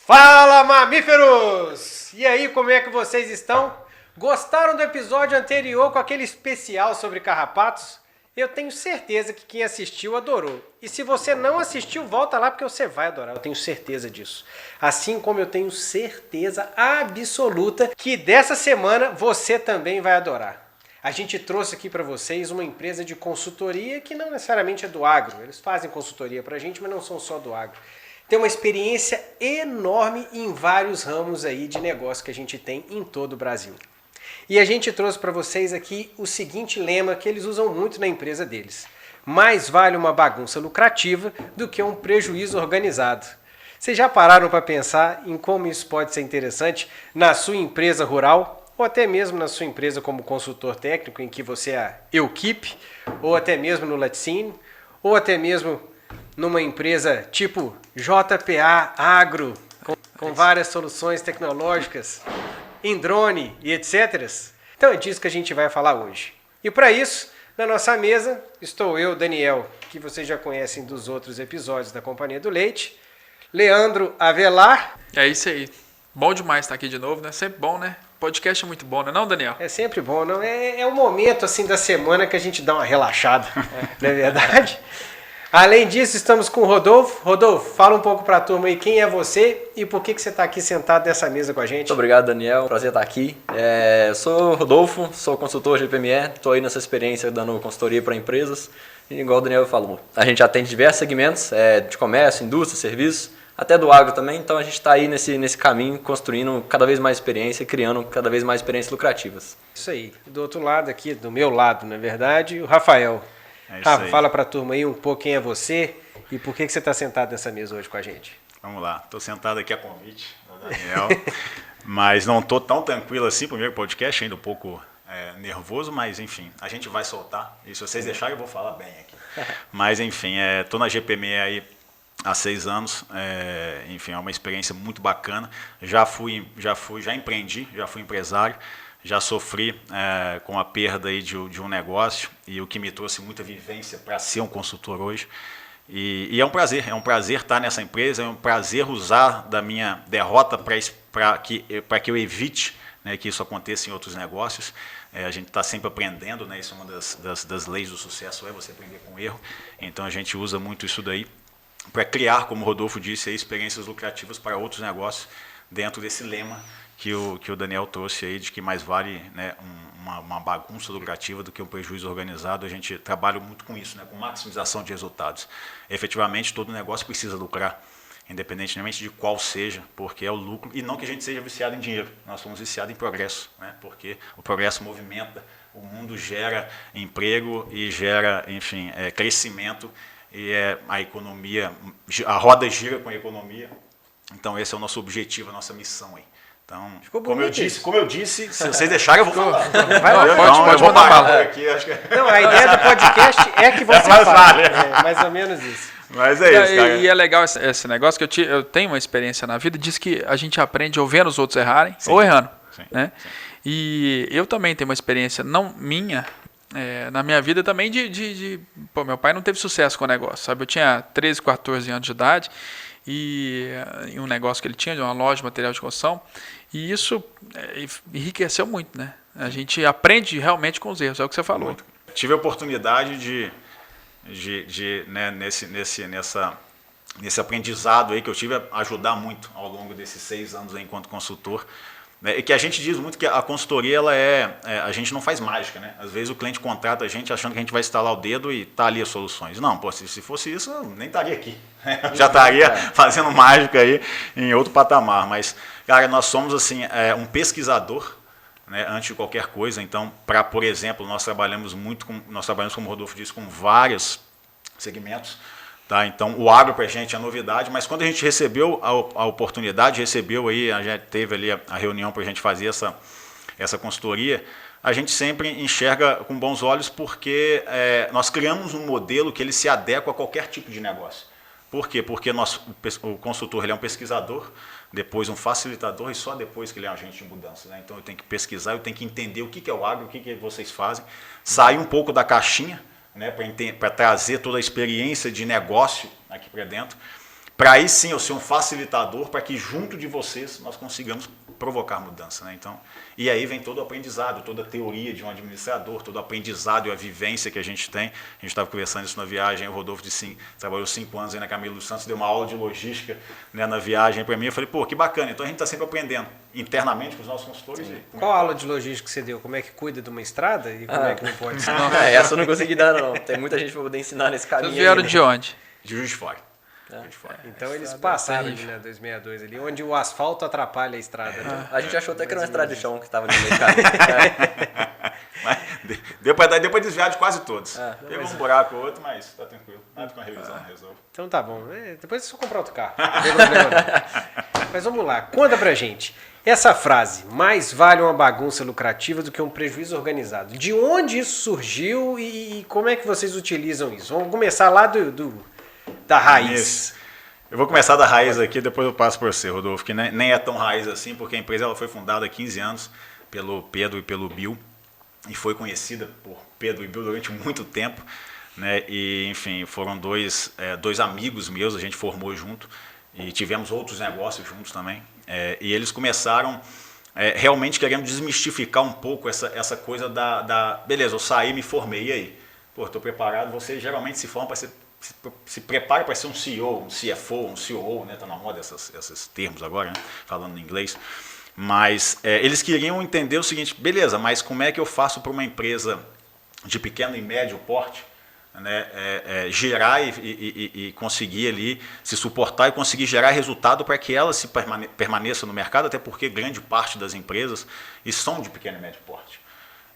Fala, mamíferos! E aí, como é que vocês estão? Gostaram do episódio anterior com aquele especial sobre carrapatos? Eu tenho certeza que quem assistiu adorou. E se você não assistiu, volta lá porque você vai adorar, eu tenho certeza disso. Assim como eu tenho certeza absoluta que dessa semana você também vai adorar. A gente trouxe aqui para vocês uma empresa de consultoria que não necessariamente é do agro. Eles fazem consultoria para a gente, mas não são só do agro. Tem uma experiência enorme em vários ramos aí de negócio que a gente tem em todo o Brasil. E a gente trouxe para vocês aqui o seguinte lema que eles usam muito na empresa deles. Mais vale uma bagunça lucrativa do que um prejuízo organizado. Vocês já pararam para pensar em como isso pode ser interessante na sua empresa rural? Ou até mesmo na sua empresa como consultor técnico, em que você é a Equipe, ou até mesmo no Laticínio, ou até mesmo numa empresa tipo JPA Agro, com várias soluções tecnológicas, em drone e etc. Então é disso que a gente vai falar hoje. E para isso, na nossa mesa, estou eu, Daniel, que vocês já conhecem dos outros episódios da Companhia do Leite, Leandro Avelar. É isso aí. Bom demais estar aqui de novo, né? Sempre bom, né? Podcast é muito bom, não é não, Daniel? É sempre bom, não? É o momento assim da semana que a gente dá uma relaxada, não é verdade? Além disso, estamos com o Rodolfo. Rodolfo, fala um pouco para a turma aí quem é você e por que você está aqui sentado nessa mesa com a gente. Muito obrigado, Daniel. Prazer estar aqui. Eu sou o Rodolfo, sou consultor de PME, estou aí nessa experiência dando consultoria para empresas. E igual o Daniel falou, a gente atende diversos segmentos de comércio, indústria, serviços, até do agro também. Então a gente está aí nesse caminho, construindo cada vez mais experiência e criando cada vez mais experiências lucrativas. Isso aí. Do outro lado aqui, do meu lado, na verdade, o Rafael. Rafa, fala para a turma aí um pouco quem é você e por que você está sentado nessa mesa hoje com a gente. Vamos lá, estou sentado aqui a convite do Daniel, mas não estou tão tranquilo assim, primeiro podcast, ainda um pouco nervoso, mas enfim, a gente vai soltar, e se vocês deixarem eu vou falar bem aqui. Mas enfim, estou na GPME aí há 6 anos, enfim, é uma experiência muito bacana, já empreendi, já fui empresário, já sofri com a perda aí de um negócio e o que me trouxe muita vivência para ser um consultor hoje. E é um prazer estar nessa empresa, é um prazer usar da minha derrota para que eu evite, né, que isso aconteça em outros negócios. A gente está sempre aprendendo, né, isso é uma das leis do sucesso, é você aprender com erro. Então a gente usa muito isso daí para criar, como o Rodolfo disse, aí, experiências lucrativas para outros negócios dentro desse lema que o Daniel trouxe aí, de que mais vale, né, uma bagunça lucrativa do que um prejuízo organizado. A gente trabalha muito com isso, né, com maximização de resultados. Efetivamente, todo negócio precisa lucrar, independentemente de qual seja, porque é o lucro, e não que a gente seja viciado em dinheiro, nós somos viciados em progresso, né, porque o progresso movimenta, o mundo gera emprego e gera, enfim, crescimento, e a economia, a roda gira com a economia. Então esse é o nosso objetivo, a nossa missão aí. Então, como eu disse, se vocês deixarem, eu vou falar. Vai lá, pode mandar bala. Aqui, acho que... Não, a ideia do podcast é que você fale. É mais ou menos isso. Mas é isso, cara. E é legal esse negócio, que eu tenho uma experiência na vida, diz que a gente aprende ou vendo os outros errarem, sim, ou errando. Sim, né? Sim. E eu também tenho uma experiência, não minha, na minha vida também Pô, meu pai não teve sucesso com o negócio, sabe? Eu tinha 13, 14 anos de idade, e um negócio que ele tinha, de uma loja de material de construção, e isso enriqueceu muito, né? A gente aprende realmente com os erros, é o que você falou. Muito. Tive a oportunidade né, nesse aprendizado aí que eu tive, a ajudar muito ao longo desses 6 anos aí enquanto consultor. E que a gente diz muito que a consultoria, a gente não faz mágica, né? Às vezes o cliente contrata a gente achando que a gente vai estalar o dedo e tá ali as soluções. Não, pô, se fosse isso, eu nem estaria aqui. Já estaria fazendo mágica aí em outro patamar. Mas, cara, nós somos assim, um pesquisador, né, antes de qualquer coisa. Então, por exemplo, nós trabalhamos, como o Rodolfo disse, com vários segmentos. Tá, então o agro para a gente é novidade, mas quando a gente recebeu a oportunidade, a gente teve ali a reunião para a gente fazer essa consultoria, a gente sempre enxerga com bons olhos porque nós criamos um modelo que ele se adequa a qualquer tipo de negócio. Por quê? Porque o consultor ele é um pesquisador, depois um facilitador e só depois que ele é um agente de mudança. Né? Então eu tenho que pesquisar, eu tenho que entender o que é o agro, o que vocês fazem, sair um pouco da caixinha, né, para trazer toda a experiência de negócio aqui para dentro, para aí sim eu ser um facilitador para que junto de vocês nós consigamos provocar mudança, né? Então, e aí vem todo o aprendizado, toda a teoria de um administrador, todo o aprendizado e a vivência que a gente tem. A gente estava conversando isso na viagem, o Rodolfo trabalhou 5 anos aí na Camilo dos Santos, deu uma aula de logística, né, na viagem para mim. Eu falei, pô, que bacana. Então a gente está sempre aprendendo internamente com os nossos consultores. Qual aula de logística que você deu? Como é que cuida de uma estrada e como é que não pode ser? Essa eu não consegui dar, não. Tem muita gente para poder ensinar nesse caminho. Vocês vieram aí, né? de onde? De Juiz de Fora. Juiz de Fora. Então eles passaram ali na 262 ali, onde o asfalto atrapalha a estrada. Né? A gente achou até que era uma estrada de chão que estava ali no meio do caminho. Mas deu para desviar de quase todos. Teve um buraco ou outro, mas tá tranquilo. Nada com a revisão, resolve. Então tá bom. Depois é só comprar outro carro. Não tem problema não. Mas vamos lá, conta pra gente. Essa frase, mais vale uma bagunça lucrativa do que um prejuízo organizado. De onde isso surgiu e como é que vocês utilizam isso? Vamos começar lá da raiz. Eu vou começar da raiz aqui, depois eu passo por você, Rodolfo, que nem é tão raiz assim, porque a empresa ela foi fundada há 15 anos pelo Pedro e pelo Bill, e foi conhecida por Pedro e Bill durante muito tempo, né? E, enfim, foram dois amigos meus, a gente formou junto, e tivemos outros negócios juntos também, e eles começaram realmente querendo desmistificar um pouco essa coisa beleza, eu saí, me formei, e aí? Pô, estou preparado, você geralmente se forma para ser... Se prepara para ser um CEO, um CFO, um COO, né? Tá na moda esses termos agora, né? Falando em inglês. Mas eles queriam entender o seguinte, beleza, mas como é que eu faço para uma empresa de pequeno e médio porte, né? Gerar e conseguir ali se suportar e conseguir gerar resultado para que ela se permaneça no mercado, até porque grande parte das empresas são de pequeno e médio porte.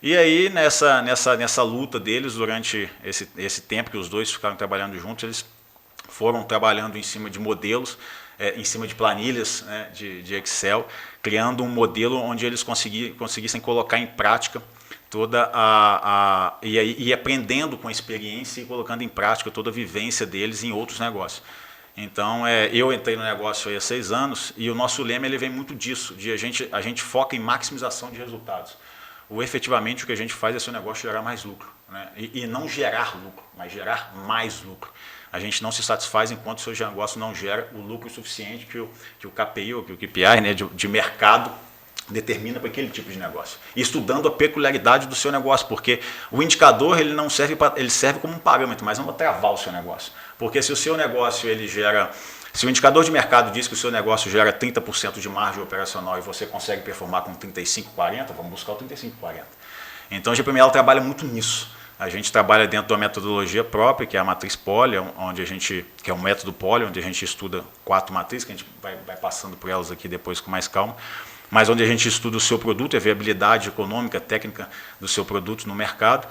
E aí, nessa luta deles, durante esse tempo que os dois ficaram trabalhando juntos, eles foram trabalhando em cima de modelos, em cima de planilhas, né, de Excel, criando um modelo onde eles conseguissem colocar em prática toda e aprendendo com a experiência e colocando em prática toda a vivência deles em outros negócios. Então, eu entrei no negócio aí há 6 anos e o nosso lema ele vem muito disso, de a gente foca em maximização de resultados. Efetivamente o que a gente faz é seu negócio gerar mais lucro, né? E não gerar lucro, mas gerar mais lucro. A gente não se satisfaz enquanto o seu negócio não gera o lucro suficiente que o KPI ou que o KPI, né, de mercado determina para aquele tipo de negócio. E estudando a peculiaridade do seu negócio, porque o indicador ele não serve ele serve como um parâmetro, mas não para travar o seu negócio. Porque se o seu negócio ele gera... Se o indicador de mercado diz que o seu negócio gera 30% de margem operacional e você consegue performar com 35%, 40%, vamos buscar o 35%, 40%. Então a GPM ela trabalha muito nisso. A gente trabalha dentro de uma metodologia própria, que é a matriz Poly, que é um método Poly, onde a gente estuda 4 matrizes, que a gente vai passando por elas aqui depois com mais calma, mas onde a gente estuda o seu produto, a viabilidade econômica, técnica do seu produto no mercado,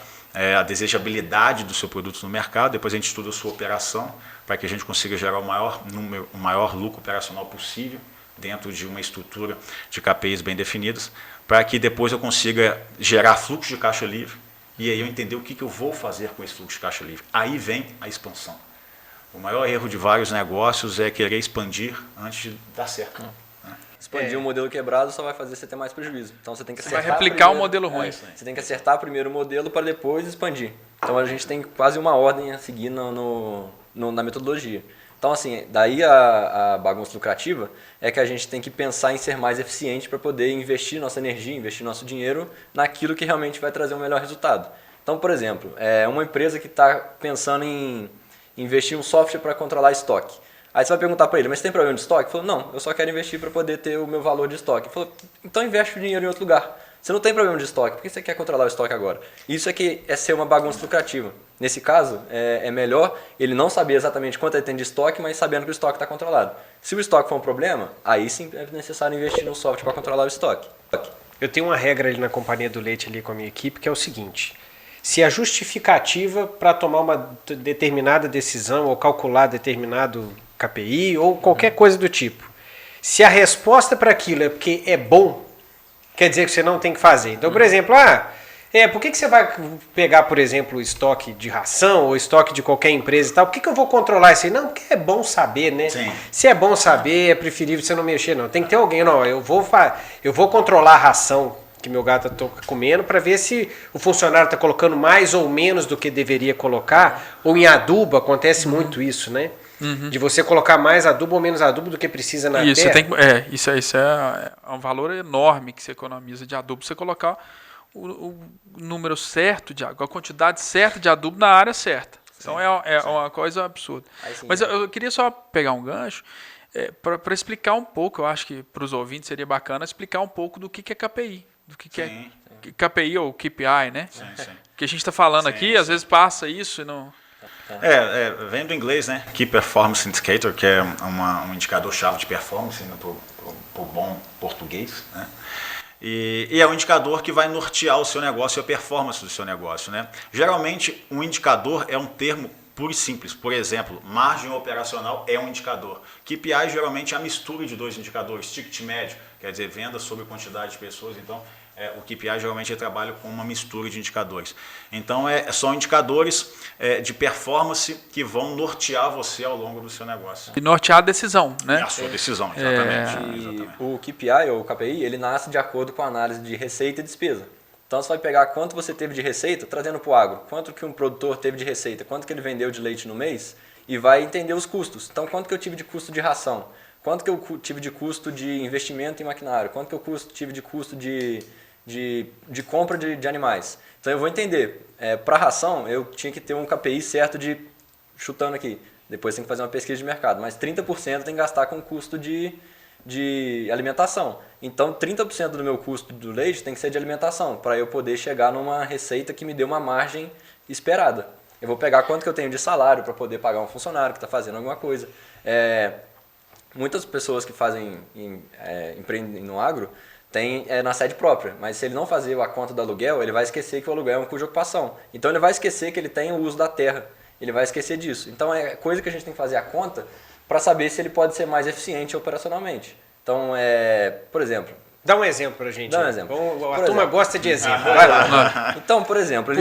a desejabilidade do seu produto no mercado, depois a gente estuda a sua operação, para que a gente consiga gerar o maior lucro operacional possível dentro de uma estrutura de KPIs bem definidas, para que depois eu consiga gerar fluxo de caixa livre e aí eu entender o que eu vou fazer com esse fluxo de caixa livre. Aí vem a expansão. O maior erro de vários negócios é querer expandir antes de dar certo. Expandir um modelo quebrado só vai fazer você ter mais prejuízo. Então você tem que acertar vai replicar um modelo ruim. Você tem que acertar primeiro o modelo para depois expandir. Então a gente tem quase uma ordem a seguir na metodologia. Então, assim, daí a bagunça lucrativa é que a gente tem que pensar em ser mais eficiente para poder investir nossa energia, investir nosso dinheiro naquilo que realmente vai trazer um melhor resultado. Então, por exemplo, uma empresa que está pensando em investir em um software para controlar estoque. Aí você vai perguntar para ele, mas tem problema de estoque? Ele falou, não, eu só quero investir para poder ter o meu valor de estoque. Ele falou, então investe o dinheiro em outro lugar. Você não tem problema de estoque, por que você quer controlar o estoque agora? Isso é ser uma bagunça lucrativa. Nesse caso, é melhor ele não saber exatamente quanto ele tem de estoque, mas sabendo que o estoque está controlado. Se o estoque for um problema, aí sim é necessário investir no software para controlar o estoque. Eu tenho uma regra ali na Companhia do Leite ali com a minha equipe, que é o seguinte: se a justificativa para tomar uma determinada decisão ou calcular determinado KPI ou qualquer coisa do tipo, se a resposta para aquilo é porque é bom, quer dizer que você não tem que fazer. Então, por exemplo, por que você vai pegar, por exemplo, o estoque de ração ou estoque de qualquer empresa e tal? Por que eu vou controlar isso aí? Não, porque é bom saber, né? Sim. Se é bom saber, é preferível você não mexer, não. Tem que ter alguém, não, eu vou controlar a ração que meu gato está comendo para ver se o funcionário está colocando mais ou menos do que deveria colocar, ou em adubo, acontece muito isso, né? De você colocar mais adubo ou menos adubo do que precisa na Isso, terra. isso é um valor enorme que você economiza de adubo. Você colocar o número certo de adubo, a quantidade certa de adubo na área certa. Então é uma coisa absurda. Sim, Mas eu queria só pegar um gancho para explicar um pouco. Eu acho que para os ouvintes seria bacana explicar um pouco do que é KPI, do que é KPI ou KPI, né? Sim. Que a gente está falando aqui, às vezes passa isso e não... Vem do inglês, né? Key Performance Indicator, que é um indicador-chave de performance, por bom português, né? E é um indicador que vai nortear o seu negócio e a performance do seu negócio, né? Geralmente, um indicador é um termo puro e simples. Por exemplo, margem operacional é um indicador. KPI geralmente é a mistura de dois indicadores, ticket médio, quer dizer, venda sobre quantidade de pessoas. Então, o KPI geralmente trabalha com uma mistura de indicadores. Então, são indicadores de performance que vão nortear você ao longo do seu negócio. E nortear a decisão, né? A sua decisão, exatamente. E o KPI ou o KPI, ele nasce de acordo com a análise de receita e despesa. Então você vai pegar quanto você teve de receita, trazendo para o agro, quanto que um produtor teve de receita, quanto que ele vendeu de leite no mês, e vai entender os custos. Então quanto que eu tive de custo de ração, quanto que eu tive de custo de investimento em maquinário, quanto que eu tive de custo de compra de animais. Então eu vou entender, para ração eu tinha que ter um KPI certo chutando aqui, depois tem que fazer uma pesquisa de mercado, mas 30% tem que gastar com custo de alimentação. Então 30% do meu custo do leite tem que ser de alimentação, para eu poder chegar numa receita que me dê uma margem esperada. Eu vou pegar quanto que eu tenho de salário para poder pagar um funcionário que está fazendo alguma coisa. Muitas pessoas que empreendem no agro tem na sede própria, mas se ele não fazer a conta do aluguel, ele vai esquecer que o aluguel é um custo de ocupação. Então ele vai esquecer que ele tem o uso da terra, ele vai esquecer disso. Então é coisa que a gente tem que fazer a conta para saber se ele pode ser mais eficiente operacionalmente. Então, por exemplo... Dá um exemplo pra gente. Dá um exemplo. A turma gosta de exemplo. Vai lá. Então, por exemplo,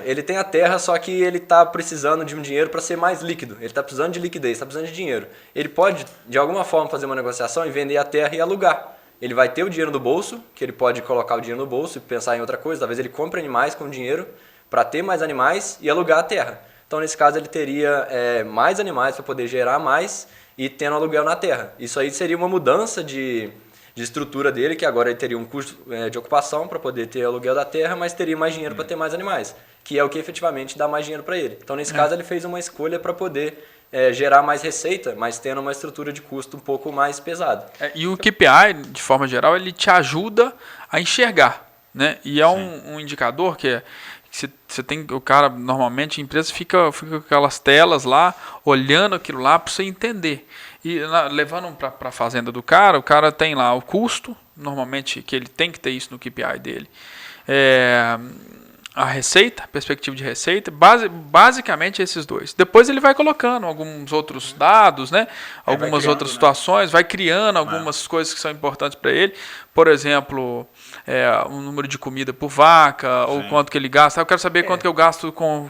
ele tem a terra, só que ele está precisando de um dinheiro para ser mais líquido. Ele está precisando de liquidez, está precisando de dinheiro. Ele pode, de alguma forma, fazer uma negociação e vender a terra e alugar. Ele vai ter o dinheiro no bolso, que ele pode colocar o dinheiro no bolso e pensar em outra coisa. Talvez ele compre animais com dinheiro para ter mais animais e alugar a terra. Então, nesse caso, ele teria mais animais para poder gerar mais e tendo aluguel na terra. Isso aí seria uma mudança de estrutura dele, que agora ele teria um custo de ocupação para poder ter aluguel da terra, mas teria mais dinheiro para ter mais animais, que é o que efetivamente dá mais dinheiro para ele. Então, nesse caso, ele fez uma escolha para poder gerar mais receita, mas tendo uma estrutura de custo um pouco mais pesada. E o KPI, de forma geral, ele te ajuda a enxergar, né? E é um indicador que você tem, o cara, normalmente, a empresa fica com aquelas telas lá, olhando aquilo lá para você entender. E levando para a fazenda do cara, o cara tem lá o custo, normalmente, que ele tem que ter isso no KPI dele. A receita, a perspectiva de receita, basicamente esses dois. Depois ele vai colocando alguns outros dados, né? Algumas outras situações, vai criando algumas coisas que são importantes para ele. Por exemplo, o número de comida por vaca, ou quanto que ele gasta. Eu quero saber quanto que eu gasto com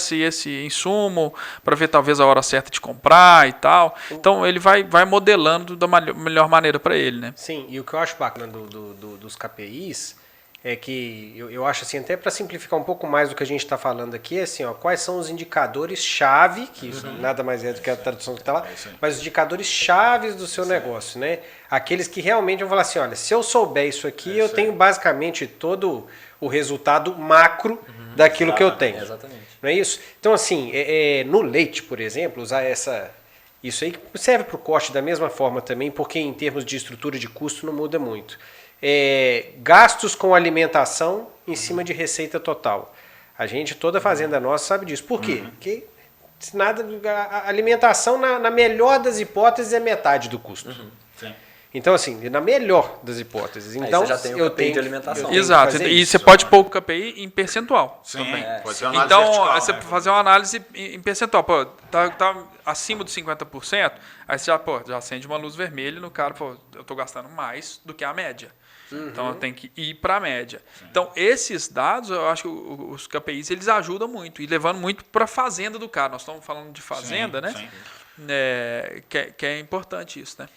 esse insumo, para ver talvez a hora certa de comprar e tal. Então ele vai modelando da melhor maneira para ele, né? Sim, e o que eu acho bacana dos KPIs é que eu acho assim, até para simplificar um pouco mais do que a gente está falando aqui, é assim, quais são os indicadores-chave, que isso nada mais é do que a tradução que está lá, mas os indicadores-chaves do seu negócio, né? Aqueles que realmente vão falar assim, olha, se eu souber isso aqui, eu tenho basicamente todo o resultado macro daquilo que eu tenho. Exatamente. Não é isso? Então, assim, no leite, por exemplo, usar isso aí serve para o corte da mesma forma também, porque em termos de estrutura de custo não muda muito. Gastos com alimentação em cima de receita total. A gente, toda fazenda nossa sabe disso. Por quê? Porque a alimentação, na melhor das hipóteses, é metade do custo. Então, assim, na melhor das hipóteses. Então, você já tem o KPI de alimentação. Exato. E você pode pôr o KPI em percentual. Sim, também. pode ser uma análise Então, vertical, você né? fazer uma análise em percentual. Pô, tá acima de 50%, aí você já acende uma luz vermelha no cara, eu estou gastando mais do que a média. Então, eu tenho que ir para a média. Então, esses dados, eu acho que os KPIs, eles ajudam muito. E levando muito para a fazenda do cara. Nós estamos falando de fazenda, né? Sim. Que é importante isso, né?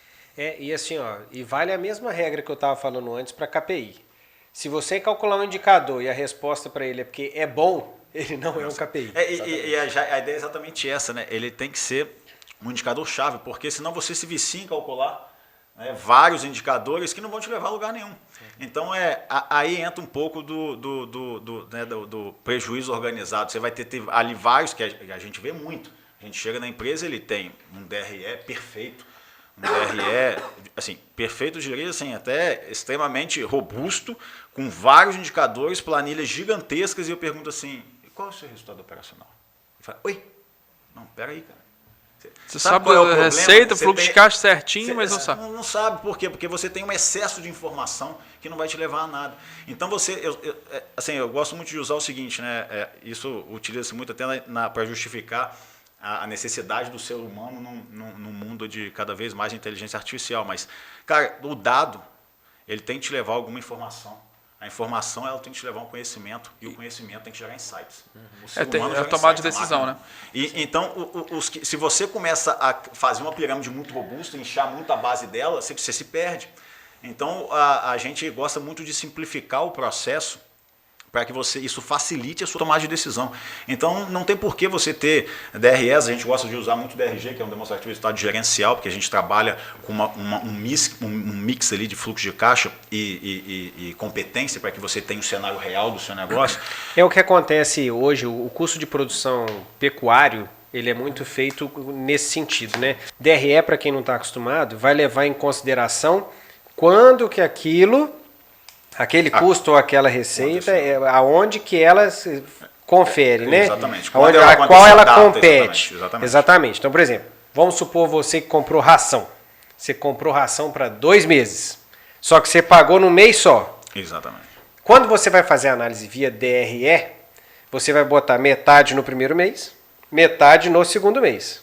E assim, e vale a mesma regra que eu estava falando antes para KPI. Se você calcular um indicador e a resposta para ele é porque é bom, ele não é um KPI. A ideia é exatamente essa, né? Ele tem que ser um indicador-chave, porque senão você se vicia em calcular, né, vários indicadores que não vão te levar a lugar nenhum. Então, aí entra um pouco do prejuízo organizado. Você vai ter ali vários que a gente vê muito. A gente chega na empresa, ele tem um DRE perfeito, um DRE, assim, perfeito, eu diria assim, até extremamente robusto, com vários indicadores, planilhas gigantescas, e eu pergunto assim, qual é o seu resultado operacional? Ele fala, oi, não, peraí, cara. Você sabe a receita, fluxo de caixa certinho, mas não sabe. Não sabe, por quê? Porque você tem um excesso de informação que não vai te levar a nada. Então eu gosto muito de usar o seguinte, né? Isso utiliza-se muito até para justificar a necessidade do ser humano num mundo de cada vez mais inteligência artificial. Mas, cara, o dado, ele tem que te levar a alguma informação. A informação, ela tem que te levar a um conhecimento, e o conhecimento tem que gerar insights. É tomada de decisão, né? Então, se você começa a fazer uma pirâmide muito robusta, inchar muito a base dela, você se perde. Então, a gente gosta muito de simplificar o processo para que isso facilite a sua tomada de decisão. Então, não tem por que você ter DRS, a gente gosta de usar muito DRG, que é um demonstrativo de resultado gerencial, porque a gente trabalha com um mix ali de fluxo de caixa e competência para que você tenha o cenário real do seu negócio. É o que acontece hoje, o custo de produção pecuário, ele é muito feito nesse sentido, né? DRE, para quem não está acostumado, vai levar em consideração quando que aquele custo ou aquela receita, aonde que ela confere, né? Exatamente. A qual ela compete. Exatamente. Então, por exemplo, vamos supor você que comprou ração. Você comprou ração para 2 meses. Só que você pagou no mês só. Exatamente. Quando você vai fazer a análise via DRE, você vai botar metade no primeiro mês, metade no segundo mês.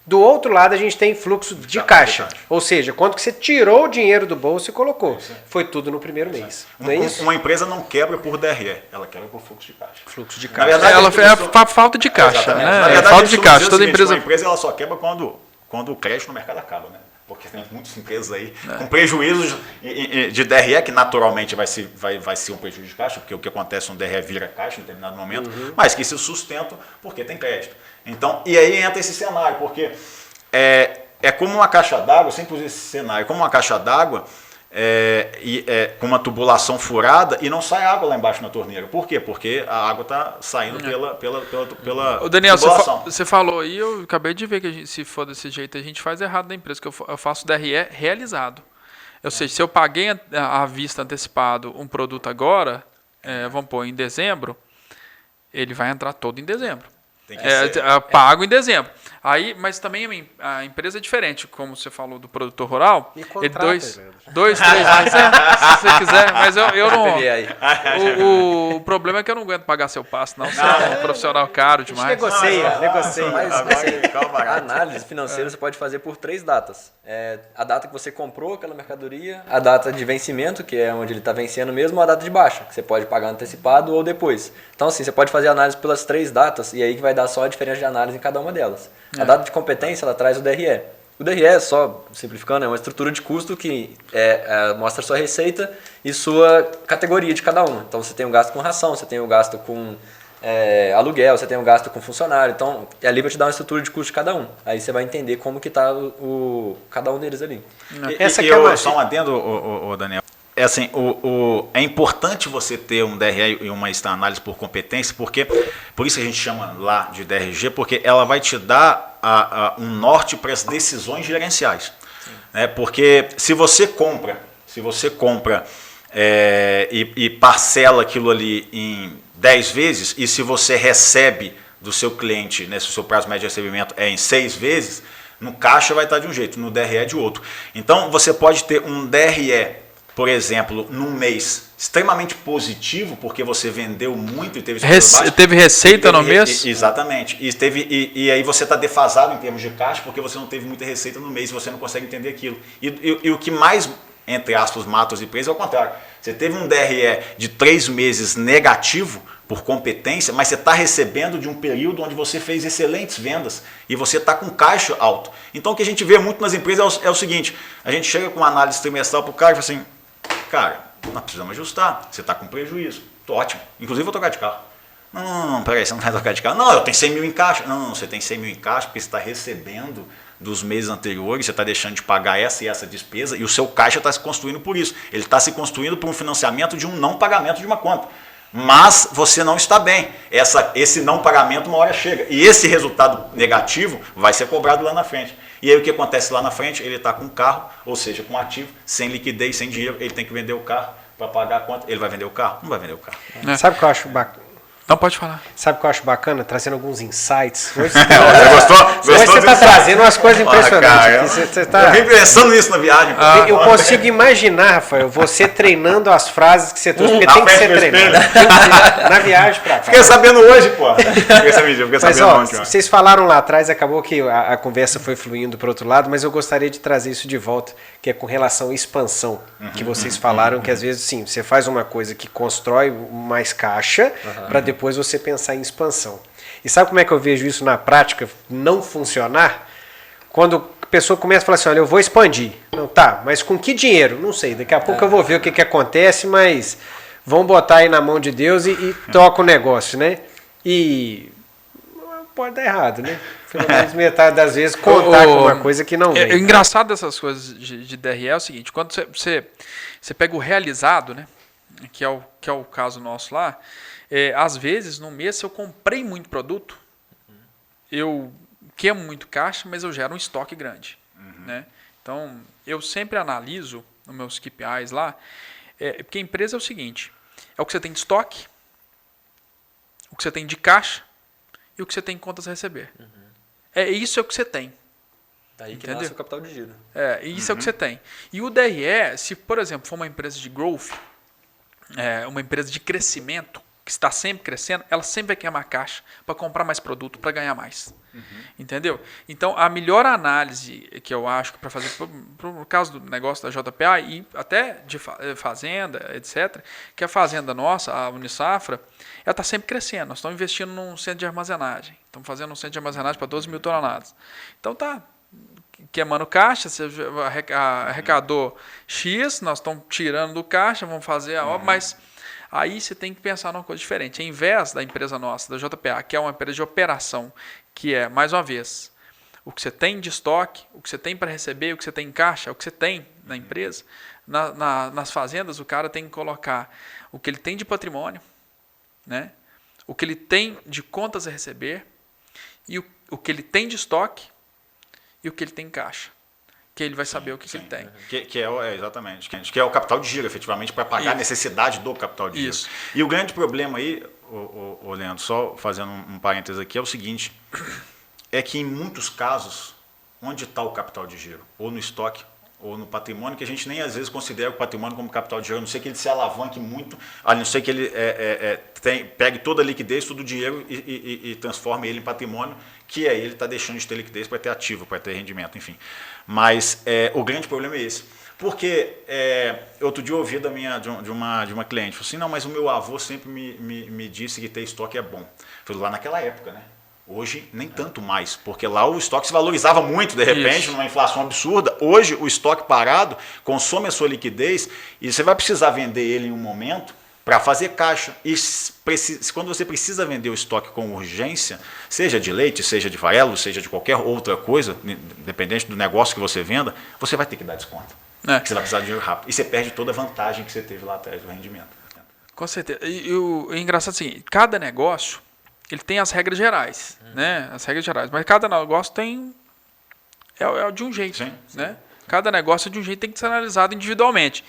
Do outro lado, a gente tem fluxo de caixa. Ou seja, quanto que você tirou o dinheiro do bolso e colocou. Foi tudo no primeiro mês. Não é isso? Uma empresa não quebra por DRE, ela quebra por fluxo de caixa. Fluxo de caixa. Na verdade, é a falta de caixa. Né? Na verdade, falta de caixa. Toda empresa... Uma empresa ela só quebra quando o crédito no mercado acaba, né? Porque tem muitas empresas aí com prejuízos de DRE, que naturalmente vai ser um prejuízo de caixa, porque o que acontece no DRE vira caixa em determinado momento, mas que se sustentam porque tem crédito. Então, e aí entra esse cenário, porque é como uma caixa d'água, eu sempre uso esse cenário, como uma caixa d'água com uma tubulação furada e não sai água lá embaixo na torneira. Por quê? Porque a água está saindo pela Ô Daniel, tubulação. Você falou aí, eu acabei de ver que se for desse jeito a gente faz errado na empresa, que eu faço DRE realizado. Ou seja, se eu paguei à vista antecipado um produto agora, vamos pôr em dezembro, ele vai entrar todo em dezembro. Pago em dezembro. Aí, mas também a empresa é diferente, como você falou do produtor rural. Me contrata, 2, 3 anos, se você quiser, mas eu não. O problema é que eu não aguento pagar seu passo, não. Você é um profissional caro demais. Negocia. A análise financeira você pode fazer por 3 datas. A data que você comprou aquela mercadoria, a data de vencimento, que é onde ele está vencendo mesmo, a data de baixa, que você pode pagar antecipado ou depois. Então, assim, você pode fazer a análise pelas 3 datas e aí que vai dar só a diferença de análise em cada uma delas. A data de competência, ela traz o DRE. O DRE, só simplificando, é uma estrutura de custo que mostra sua receita e sua categoria de cada uma. Então, você tem um gasto com ração, você tem um gasto com aluguel, você tem um gasto com funcionário. Então, ali vai te dar uma estrutura de custo de cada um. Aí você vai entender como que está cada um deles ali. Só um adendo, Daniel. Assim, é importante você ter um DRE e uma análise por competência, porque por isso a gente chama lá de DRG, porque ela vai te dar um norte para as decisões gerenciais. Né? Porque se você compra e parcela aquilo ali em 10 vezes, e se você recebe do seu cliente, né, se o seu prazo médio de recebimento é em 6 vezes, no caixa vai estar de um jeito, no DRE é de outro. Então você pode ter um DRE, por exemplo, num mês extremamente positivo, porque você vendeu muito e teve receita no mês? Exatamente. E aí você está defasado em termos de caixa, porque você não teve muita receita no mês, você não consegue entender aquilo. E o que mais, entre aspas, mata as empresas é o contrário. Você teve um DRE de 3 meses negativo por competência, mas você está recebendo de um período onde você fez excelentes vendas e você está com caixa alto. Então o que a gente vê muito nas empresas é o seguinte: a gente chega com uma análise trimestral para o cara e fala assim, cara, Nós precisamos ajustar. Você está com prejuízo. Ótimo. Inclusive, vou trocar de carro. Não, peraí, você não vai trocar de carro? Não, eu tenho 100 mil em caixa. Não, você tem 100 mil em caixa porque você está recebendo dos meses anteriores, você está deixando de pagar essa e essa despesa e o seu caixa está se construindo por isso. Ele está se construindo por um financiamento de um não pagamento de uma conta. Mas você não está bem. Esse não pagamento uma hora chega. E esse resultado negativo vai ser cobrado lá na frente. E aí o que acontece lá na frente? Ele está com o carro, ou seja, com ativo, sem liquidez, sem dinheiro, ele tem que vender o carro para pagar a conta. Ele vai vender o carro? Não vai vender o carro. Sabe o que eu acho bacana? Não, pode falar. Sabe o que eu acho bacana? Trazendo alguns insights. Hoje Você você está trazendo umas coisas impressionantes. Eu vim pensando nisso na viagem. Eu consigo imaginar, Rafael, você treinando as frases que você trouxe, porque tem que ser treinado. Na viagem para cá. Fiquei sabendo hoje, pô. Fiquei sabendo mas, ó, vocês falaram lá atrás, acabou que a conversa foi fluindo para o outro lado, mas eu gostaria de trazer isso de volta, que é com relação à expansão, que vocês falaram, que às vezes, sim, você faz uma coisa que constrói mais caixa, para depois você pensar em expansão. E sabe como é que eu vejo isso na prática não funcionar? Quando a pessoa começa a falar assim, olha, eu vou expandir. Não, tá, mas com que dinheiro? Não sei, daqui a pouco eu vou ver o que acontece, mas vamos botar aí na mão de Deus e toca o negócio, né? E pode dar errado, né? Pelo menos metade das vezes contar com uma coisa que não vem. O engraçado dessas coisas de DRE é o seguinte, quando você pega o realizado, né? Que é o caso nosso lá, às vezes, no mês, se eu comprei muito produto, eu queimo muito caixa, mas eu gero um estoque grande. Né? Então, eu sempre analiso nos meus KPIs lá, porque a empresa é o seguinte, é o que você tem de estoque, o que você tem de caixa e o que você tem em contas a receber. Isso é o que você tem. Daí que nasce o capital de giro. Isso é o que você tem. E o DRE, se, por exemplo, for uma empresa de growth, uma empresa de crescimento, que está sempre crescendo, ela sempre vai queimar caixa para comprar mais produto, para ganhar mais. Entendeu? Então, a melhor análise que eu acho para fazer, no caso do negócio da JPA e até de fazenda, etc., que a fazenda nossa, a Unisafra, ela está sempre crescendo. Nós estamos investindo num centro de armazenagem. Estamos fazendo um centro de armazenagem para 12 mil toneladas. Então, está queimando caixa, você arrecadou X, nós estamos tirando do caixa, vamos fazer a obra, mas aí você tem que pensar numa coisa diferente. Em vez da empresa nossa, da JPA, que é uma empresa de operação, que é, mais uma vez, o que você tem de estoque, o que você tem para receber, o que você tem em caixa, o que você tem na empresa, nas fazendas o cara tem que colocar o que ele tem de patrimônio, né? O que ele tem de contas a receber e o que ele tem de estoque e o que ele tem em caixa. Que ele vai saber o que ele tem. Exatamente. Que é o capital de giro, efetivamente, para pagar a necessidade do capital de giro. E o grande problema aí, Leandro, só fazendo um parênteses aqui, é o seguinte, é que em muitos casos, onde está o capital de giro? Ou no estoque, ou no patrimônio, que a gente nem às vezes considera o patrimônio como capital de giro, a não ser que ele se alavanque muito, a não ser que ele pegue toda a liquidez, todo o dinheiro e transforme ele em patrimônio, que aí ele está deixando de ter liquidez para ter ativo, para ter rendimento, enfim. Mas o grande problema é esse. Porque outro dia eu ouvi de uma cliente, falou assim, não, mas o meu avô sempre me disse que ter estoque é bom. Falei, lá naquela época, né? Hoje nem tanto mais, porque lá o estoque se valorizava muito, de repente, numa inflação absurda. Hoje o estoque parado consome a sua liquidez e você vai precisar vender ele em um momento para fazer caixa. E quando você precisa vender o estoque com urgência, seja de leite, seja de farelo, seja de qualquer outra coisa, independente do negócio que você venda, você vai ter que dar desconto. Porque você vai precisar de dinheiro rápido. E você perde toda a vantagem que você teve lá atrás do rendimento. Com certeza. E o engraçado é o seguinte, cada negócio ele tem as regras gerais, né? As regras gerais. Mas cada negócio tem de um jeito, sim. Né? Cada negócio é de um jeito, tem que ser analisado individualmente.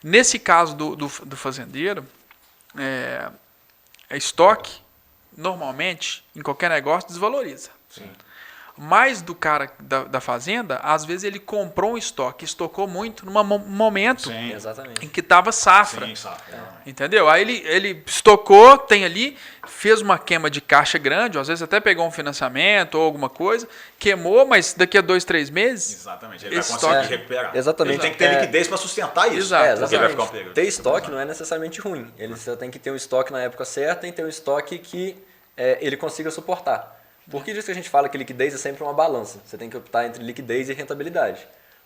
Nesse caso do fazendeiro, estoque, normalmente, em qualquer negócio, desvaloriza. Sim. Mas do cara da fazenda, às vezes ele comprou um estoque, estocou muito num momento em que estava safra. Sim, safra. Entendeu? Aí ele estocou, tem ali, fez uma queima de caixa grande, ou às vezes até pegou um financiamento ou alguma coisa, queimou, mas daqui a 2, 3 meses... Exatamente, ele vai conseguir recuperar. Exatamente. Ele tem que ter liquidez para sustentar isso. Exatamente. Vai ficar um ter estoque não é necessariamente ruim. Ele só tem que ter um estoque na época certa e ter um estoque que ele consiga suportar. Por que disso que a gente fala que liquidez é sempre uma balança? Você tem que optar entre liquidez e rentabilidade.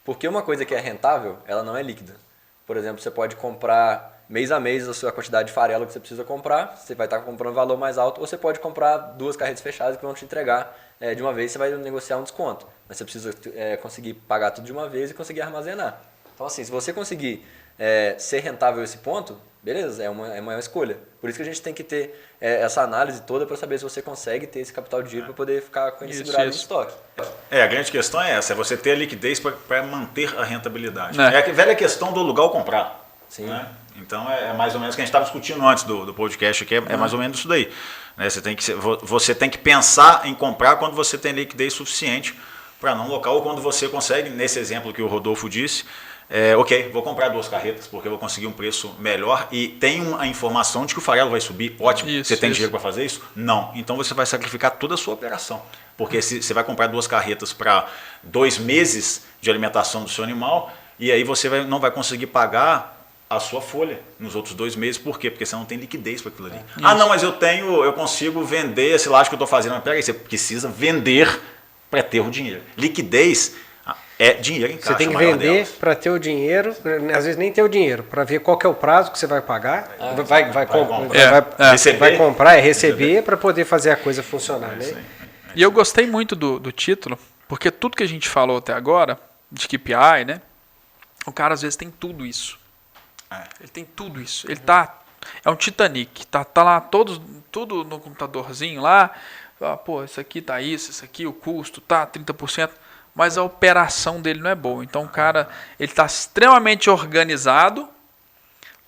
Porque uma coisa que é rentável, ela não é líquida. Por exemplo, você pode comprar mês a mês a sua quantidade de farelo que você precisa comprar, você vai estar comprando um valor mais alto, ou você pode comprar 2 carretas fechadas que vão te entregar de uma vez, você vai negociar um desconto. Mas você precisa conseguir pagar tudo de uma vez e conseguir armazenar. Então assim, se você conseguir ser rentável esse ponto, beleza, é uma escolha. Por isso que a gente tem que ter essa análise toda para saber se você consegue ter esse capital de giro para poder ficar com ele segurado em estoque. A grande questão é essa, é você ter a liquidez para manter a rentabilidade. É a velha questão do alugar ou comprar. Sim. Né? Então é mais ou menos o que a gente estava discutindo antes do podcast aqui, é mais ou menos isso daí. Né? Você tem que pensar em comprar quando você tem liquidez suficiente para não local, ou quando você consegue, nesse exemplo que o Rodolfo disse, ok, vou comprar 2 carretas porque eu vou conseguir um preço melhor e tem a informação de que o farelo vai subir, ótimo, você tem dinheiro para fazer isso? Não, então você vai sacrificar toda a sua operação, porque você vai comprar 2 carretas para 2 meses de alimentação do seu animal e aí você não vai conseguir pagar a sua folha nos outros 2 meses, por quê? Porque você não tem liquidez para aquilo ali. Não, mas eu consigo vender esse laje que eu estou fazendo, mas peraí, você precisa vender para ter o dinheiro. Liquidez é dinheiro em caixa. Você tem que vender para ter o dinheiro, às vezes nem ter o dinheiro, para ver qual que é o prazo que você vai pagar, vai comprar, receber para poder fazer a coisa funcionar. Né? E eu gostei muito do título, porque tudo que a gente falou até agora, de KPI, né? O cara às vezes tem tudo isso. Ele tem tudo isso. Ele é um Titanic, tá lá tudo no computadorzinho lá. Isso aqui tá isso aqui, o custo tá 30%, mas a operação dele não é boa. Então o cara, ele tá extremamente organizado,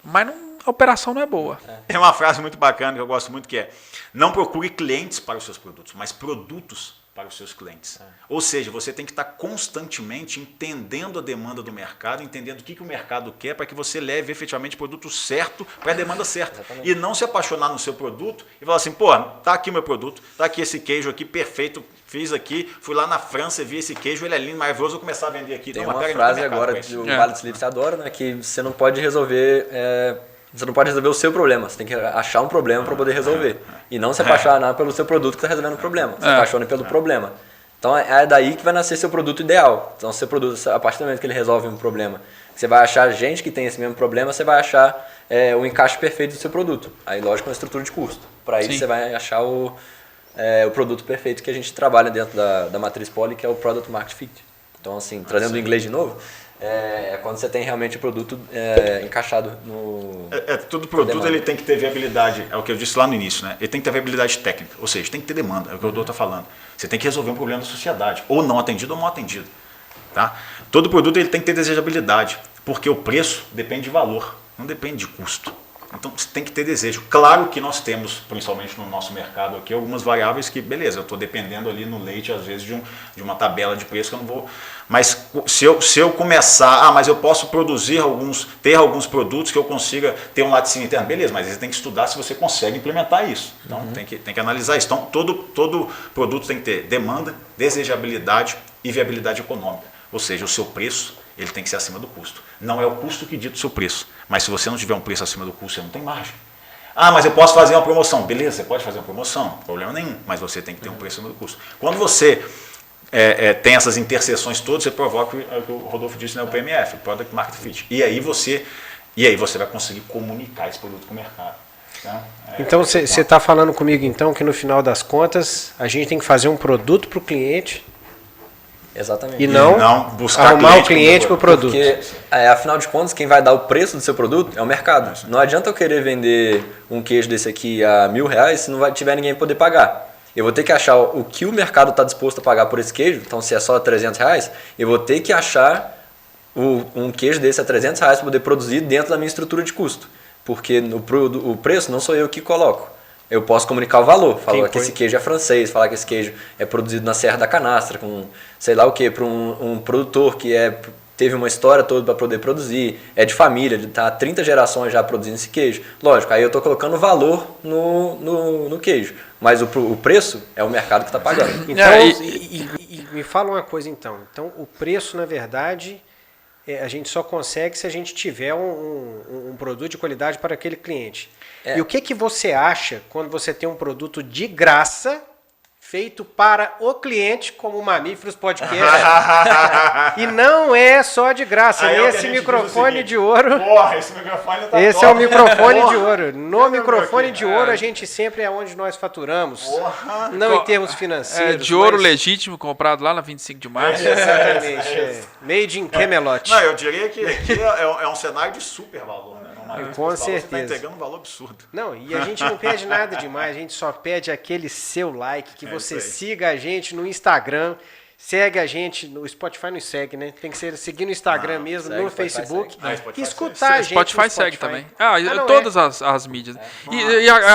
mas a operação não é boa. Tem uma frase muito bacana que eu gosto muito que é: não procure clientes para os seus produtos, mas produtos para os seus clientes. Ou seja, você tem que estar constantemente entendendo a demanda do mercado, entendendo o que o mercado quer para que você leve efetivamente o produto certo para a demanda certa. Exatamente. E não se apaixonar no seu produto e falar assim, tá aqui o meu produto, tá aqui esse queijo aqui perfeito, fiz aqui, fui lá na França, vi esse queijo, ele é lindo, maravilhoso, vou começar a vender aqui. Tem uma frase agora que o Vale dos Livros adora, né, que você não pode resolver... Você não pode resolver o seu problema, você tem que achar um problema para poder resolver. E não se apaixonar pelo seu produto que está resolvendo o problema. Se apaixone pelo problema. Então é daí que vai nascer seu produto ideal. Então seu produto, a partir do momento que ele resolve um problema, você vai achar gente que tem esse mesmo problema, você vai achar o encaixe perfeito do seu produto. Aí lógico, uma estrutura de custo. Para isso você vai achar o produto perfeito que a gente trabalha dentro da matriz Poly, que é o Product Market Fit. Então assim, trazendo o inglês de novo... quando você tem realmente o produto encaixado no... Todo produto ele tem que ter viabilidade, é o que eu disse lá no início, né? Ele tem que ter viabilidade técnica, ou seja, tem que ter demanda, é o que o doutor está falando. Você tem que resolver um problema da sociedade, ou não atendido ou mal atendido. Tá? Todo produto ele tem que ter desejabilidade, porque o preço depende de valor, não depende de custo. Então você tem que ter desejo. Claro que nós temos, principalmente no nosso mercado aqui, algumas variáveis que, beleza, eu estou dependendo ali no leite, às vezes, de uma tabela de preço que eu não vou... Mas se eu começar, mas eu posso ter alguns produtos que eu consiga ter um laticínio interno, beleza, mas você tem que estudar se você consegue implementar isso. Então tem que analisar isso. Então todo produto tem que ter demanda, desejabilidade e viabilidade econômica. Ou seja, o seu preço ele tem que ser acima do custo. Não é o custo que dita o seu preço. Mas se você não tiver um preço acima do custo, você não tem margem. Mas eu posso fazer uma promoção. Beleza, você pode fazer uma promoção, problema nenhum. Mas você tem que ter um preço acima do custo. Quando você tem essas interseções todas, você provoca o que o Rodolfo disse, né, o PMF, o Product Market Fit. E aí você vai conseguir comunicar esse produto com o mercado. Tá? Então você está falando comigo então que no final das contas a gente tem que fazer um produto para o cliente. Exatamente. E não buscar arrumar o cliente para o produto. Porque, afinal de contas, quem vai dar o preço do seu produto é o mercado. Não adianta eu querer vender um queijo desse aqui a R$1.000 se não tiver ninguém poder pagar. Eu vou ter que achar o que o mercado está disposto a pagar por esse queijo. Então, se é só R$300, eu vou ter que achar um queijo desse a R$300 para poder produzir dentro da minha estrutura de custo. Porque o preço não sou eu que coloco. Eu posso comunicar o valor, falar que esse queijo é francês, falar que esse queijo é produzido na Serra da Canastra, com sei lá o que, para um produtor que teve uma história toda para poder produzir, é de família, está há 30 gerações já produzindo esse queijo. Lógico, aí eu estou colocando valor no queijo, mas o preço é o mercado que está pagando. Então, e me fala uma coisa então. Então, o preço, na verdade, a gente só consegue se a gente tiver um produto de qualidade para aquele cliente. E o que você acha quando você tem um produto de graça feito para o cliente, como o Mamíferos Podcast. E não é só de graça. Aí é o que a Esse gente microfone diz o de ouro... Porra, esse microfone tá Esse top. é o microfone de ouro. No Cadê o microfone meu de aqui? ouro, a gente sempre é onde nós faturamos. Porra. Não em termos financeiros. de ouro mas- legítimo, comprado lá na 25 de março. Exatamente. Made in Camelot. Não, eu diria que aqui é um cenário de super valor, né? Com Você está certeza. entregando um valor absurdo. Não, e a gente não pede nada demais, a gente só pede aquele seu like, que você isso aí. siga a gente no Instagram, segue a gente no Spotify, não segue, né? Tem que ser seguir no Instagram mesmo, segue, no Spotify Facebook, segue. Ah, Spotify e escutar a gente Spotify no segue também. não, Todas as mídias.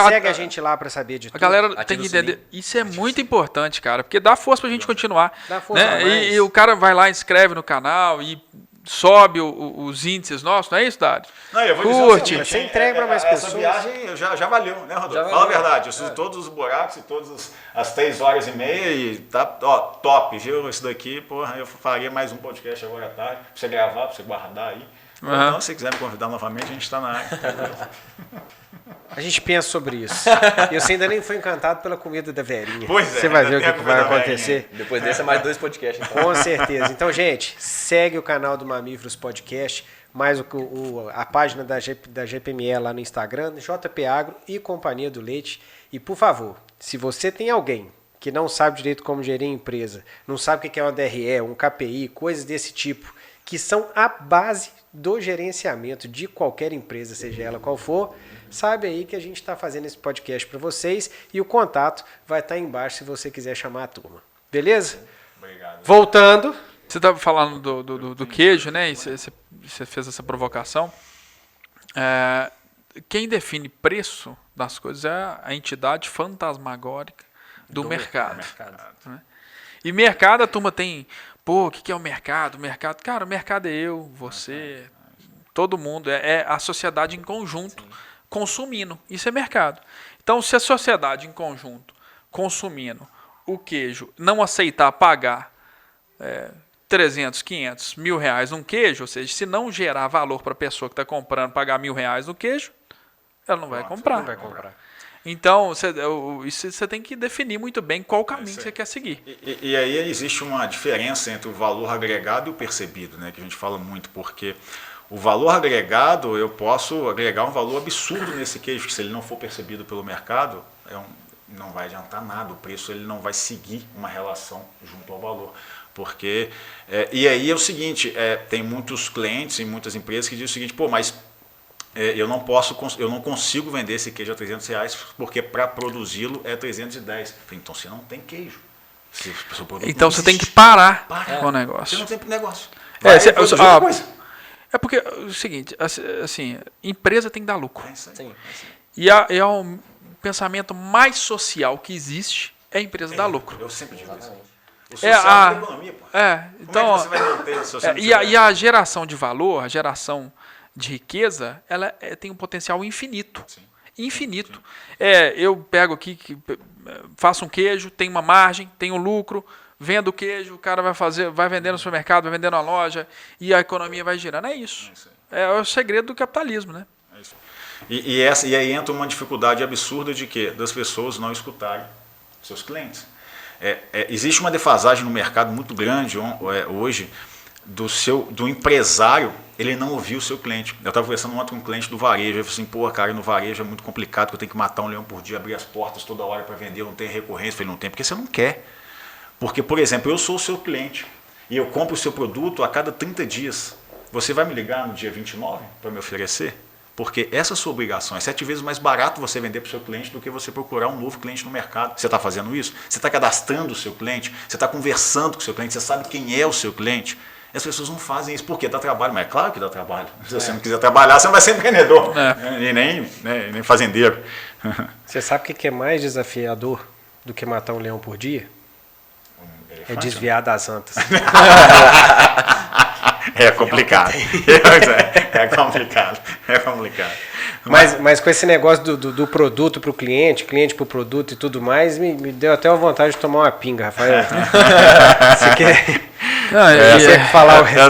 segue a gente lá pra saber de tudo. A galera Ativa tem que o sininho. entender. Isso é muito importante, cara, porque dá força pra gente continuar. Dá força né? a mais. E o cara vai lá, inscreve no canal e sobe os índices nossos, não é isso, Dário? Não, eu vou dizer o Curte. seguinte, Você entrega pra mais essa pessoas. viagem já valeu, né, Rodolfo? Já Fala a valeu. verdade, eu fiz todos os buracos e todas as 3 horas e meia e tá, ó, top, viu? Isso daqui, porra, eu faria mais um podcast agora à tarde, pra você gravar, pra você guardar aí. Aham. Então, se você quiser me convidar novamente, a gente tá na área. A gente pensa sobre isso. E você ainda nem foi encantado pela comida da Verinha. Pois é, Você vai ainda ver o tem a que comida vai da Verinha. acontecer. Depois desse é mais 2 podcasts. Então. Com certeza. Então, gente, segue o canal do Mamíferos Podcast, mais a página da GPME lá no Instagram, JP Agro e Companhia do Leite. E, por favor, se você tem alguém que não sabe direito como gerir empresa, não sabe o que é uma DRE, um KPI, coisas desse tipo, que são a base do gerenciamento de qualquer empresa, seja ela qual for, sabe aí que a gente está fazendo esse podcast para vocês e o contato vai estar embaixo se você quiser chamar a turma. Beleza? Obrigado. Voltando. Você estava falando do queijo, né? E você fez essa provocação. Quem define preço das coisas é a entidade fantasmagórica do mercado. Né? E mercado, a turma tem... Pô, o que é o mercado? Cara, o mercado é eu, você, todo mundo. É a sociedade em conjunto consumindo. Isso é mercado. Então, se a sociedade em conjunto consumindo o queijo não aceitar pagar 300, 500, R$1.000 num queijo, ou seja, se não gerar valor para a pessoa que está comprando pagar R$1.000 no queijo, ela não vai comprar. Não vai comprar. Então, você tem que definir muito bem qual caminho que você quer seguir. E aí existe uma diferença entre o valor agregado e o percebido, né? Que a gente fala muito, porque o valor agregado, eu posso agregar um valor absurdo nesse queijo, que se ele não for percebido pelo mercado, não vai adiantar nada, o preço ele não vai seguir uma relação junto ao valor. Porque, e aí é o seguinte, tem muitos clientes e muitas empresas que dizem o seguinte, pô, mas eu não consigo vender esse queijo a R$300 porque para produzi-lo é 310. Então você não tem queijo. Então você tem que parar com o negócio. Você não tem negócio. É porque o seguinte, assim, empresa tem que dar lucro. Sim. E é um pensamento mais social que existe é a empresa dar lucro. Eu sempre digo isso. O É social a- é economia, pô. Então, Como é que você vai manter se você não e tiver? a geração de valor, a geração de riqueza, ela tem um potencial infinito. Sim. Infinito. Eu pego aqui, faço um queijo, tenho uma margem, tenho lucro, vendo o queijo, o cara vai vender no supermercado, vai vender na loja e a economia vai girando. É isso. É o segredo do capitalismo, né? É isso. E aí entra uma dificuldade absurda de quê? Das pessoas não escutarem seus clientes. Existe uma defasagem no mercado muito grande hoje do empresário, ele não ouvir o seu cliente. Eu estava conversando ontem com um cliente do varejo, ele falou assim, pô, cara, no varejo é muito complicado, porque eu tenho que matar um leão por dia, abrir as portas toda hora para vender, eu não tenho recorrência. Eu falei, não tem, porque você não quer. Porque, por exemplo, eu sou o seu cliente e eu compro o seu produto a cada 30 dias. Você vai me ligar no dia 29 para me oferecer? Porque essa é a sua obrigação. É 7 vezes mais barato você vender para o seu cliente do que você procurar um novo cliente no mercado. Você está fazendo isso? Você está cadastrando o seu cliente? Você está conversando com o seu cliente? Você sabe quem é o seu cliente? E as pessoas não fazem isso. Por quê? Dá trabalho. Mas é claro que dá trabalho. Se você não quiser trabalhar, você não vai ser empreendedor. E nem fazendeiro. Você sabe o que é mais desafiador do que matar um leão por dia? É desviar das antas. É complicado. É complicado. É complicado. Mas com esse negócio do produto para o cliente para o produto e tudo mais, me deu até a vontade de tomar uma pinga, Rafael. Você quer...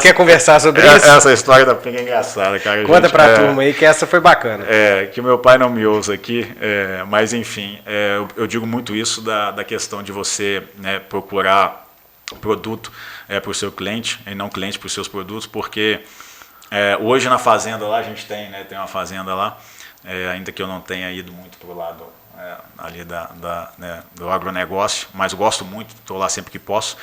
Quer conversar sobre isso? Essa história da pinga é engraçada, cara. Conta pra turma aí que essa foi bacana. Que meu pai não me ouça aqui, mas enfim, eu digo muito isso da questão de você, né, procurar produto para o seu cliente e não cliente para os seus produtos, porque hoje na fazenda lá a gente tem uma fazenda lá, ainda que eu não tenha ido muito para o lado ali do agronegócio, mas gosto muito, estou lá sempre que posso.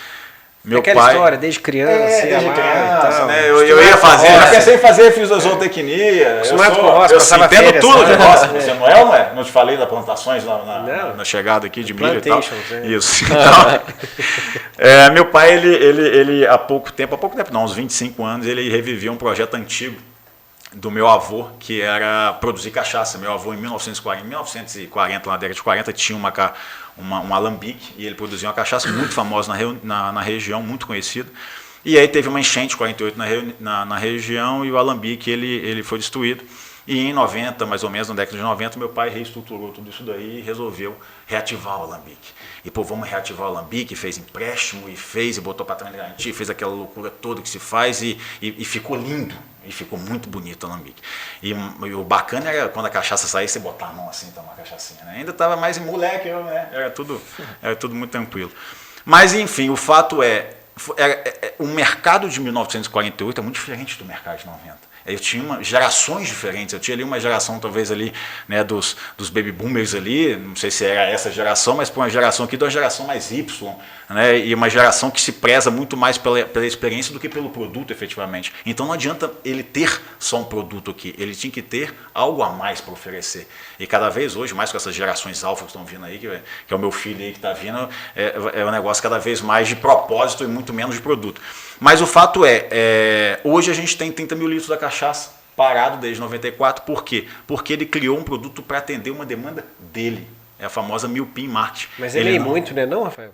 Meu aquela pai, história, desde criança, né? Eu ia fazer, eu pensei em fazer fisiozootecnia. Eu entendo tudo de roça. Você não é? Não te falei das plantações na chegada aqui de milho e tal. Isso. Então, meu pai, ele há pouco tempo não, uns 25 anos, ele revivia um projeto antigo do meu avô, que era produzir cachaça. Meu avô, em 1940, na década de 40, tinha um alambique, e ele produzia uma cachaça muito famosa na região, muito conhecida. E aí teve uma enchente, 48, na região, e o alambique ele foi destruído. E em 90, mais ou menos, na década de 90, meu pai reestruturou tudo isso daí e resolveu reativar o alambique. E, vamos reativar o alambique, fez empréstimo, e botou patrão de garantia, fez aquela loucura toda que se faz, e ficou lindo. E ficou muito bonito o alambique. E o bacana era quando a cachaça saía, você botar a mão assim, tomar uma cachaçinha. Né? Ainda estava mais moleque, né? Era tudo muito tranquilo. Mas, enfim, o fato o mercado de 1948 é muito diferente do mercado de 90. Eu tinha gerações diferentes, eu tinha ali uma geração talvez ali, né, dos baby boomers ali, não sei se era essa geração, mas uma geração aqui, uma geração mais Y, né, e uma geração que se preza muito mais pela experiência do que pelo produto efetivamente. Então não adianta ele ter só um produto aqui, ele tinha que ter algo a mais para oferecer. E cada vez hoje, mais com essas gerações alfa que estão vindo aí, que é o meu filho aí que está vindo, é um negócio cada vez mais de propósito e muito menos de produto. Mas o fato hoje a gente tem 30 mil litros da cachaça parado desde 94. Por quê? Porque ele criou um produto para atender uma demanda dele. É a famosa Milpim Market. Mas ele muito, né, não, Rafael?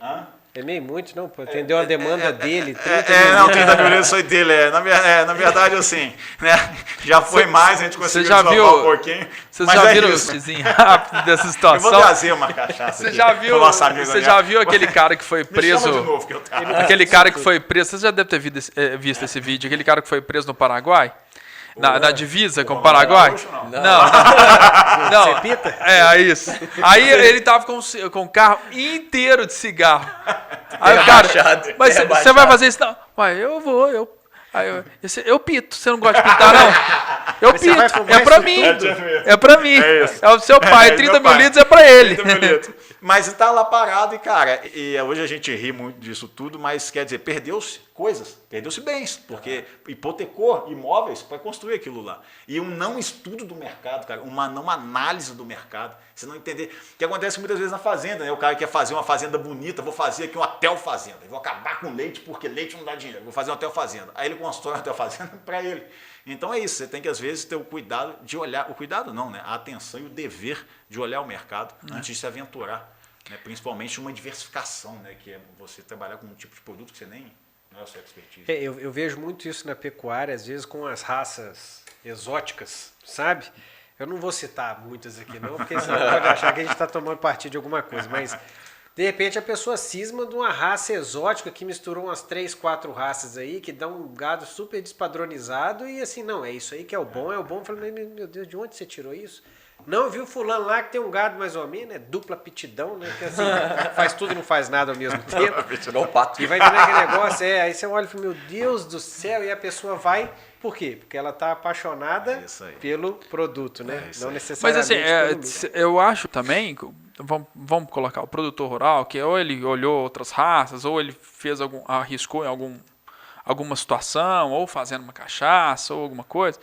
É meio muito, não? Pô, atendeu a demanda dele. 30 mil litros foi dele. Na verdade, assim, né, já foi mais, a gente conseguiu salvar um pouquinho. Vocês já viram o vizinho rápido dessa situação? Eu vou trazer uma cachaça Você já viu aquele cara que foi preso? Me chama de novo, que eu trago. Aquele cara que foi preso, você já deve ter visto esse vídeo, aquele cara que foi preso no Paraguai? Na divisa com o Paraguai? Não. Você pita? É isso. Aí ele tava com o carro inteiro de cigarro. Aí o cara, mas você vai fazer isso? Não. Ué, eu vou, eu pito. Você não gosta de pitar, não? Eu pito. É pra mim. É pra mim. É o seu pai. 30 mil litros é pra ele. 30 mil litros. Mas está lá parado e, cara, hoje a gente ri muito disso tudo, mas quer dizer, perdeu-se coisas, perdeu-se bens, porque hipotecou imóveis para construir aquilo lá. E um não estudo do mercado, cara, uma não análise do mercado. Você não entender. O que acontece muitas vezes na fazenda, né? O cara quer fazer uma fazenda bonita, vou fazer aqui um hotel fazenda, vou acabar com leite porque leite não dá dinheiro, vou fazer um hotel fazenda. Aí ele constrói um hotel fazenda para ele. Então é isso, você tem que às vezes ter o cuidado de olhar, o cuidado não, né? A atenção e o dever de olhar o mercado antes de se aventurar, né? Principalmente uma diversificação, né? Que é você trabalhar com um tipo de produto que você nem não é a sua expertise. Eu vejo muito isso na pecuária, às vezes com as raças exóticas, sabe? Eu não vou citar muitas aqui não, porque senão pode achar que a gente está tomando partido de alguma coisa, mas de repente a pessoa cisma de uma raça exótica que misturou umas 3, 4 raças aí, que dá um gado super despadronizado e assim, não, é isso aí que é o bom. Eu falei, meu Deus, de onde você tirou isso? Não, viu fulano lá que tem um gado mais ou menos, é dupla aptidão, né? Que assim, faz tudo e não faz nada ao mesmo tempo. Igual o pato. E vai vendo aquele negócio, aí você olha e fala, meu Deus do céu, e a pessoa vai, por quê? Porque ela está apaixonada pelo produto, né? Não necessariamente Mas assim, eu acho também, vamos colocar o produtor rural, que ou ele olhou outras raças, ou ele arriscou em alguma situação, ou fazendo uma cachaça, ou alguma coisa.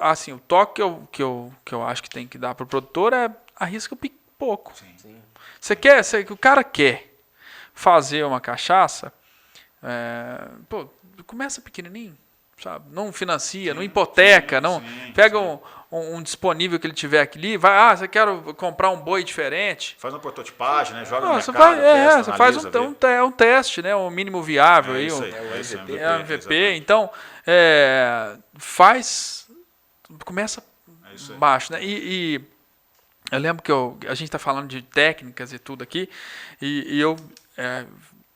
Assim, o toque que eu acho que tem que dar para o produtor é arrisca pouco. Sim. O cara quer fazer uma cachaça, começa pequenininho, sabe? Não financia, não hipoteca, pega um disponível que ele tiver aqui, vai, você quer comprar um boi diferente. Faz uma prototipagem, né? Joga no mercado, você faz um teste, né? Um mínimo viável aí, o MVP. Então, começa baixo, né? E eu lembro que a gente está falando de técnicas e tudo aqui, e eu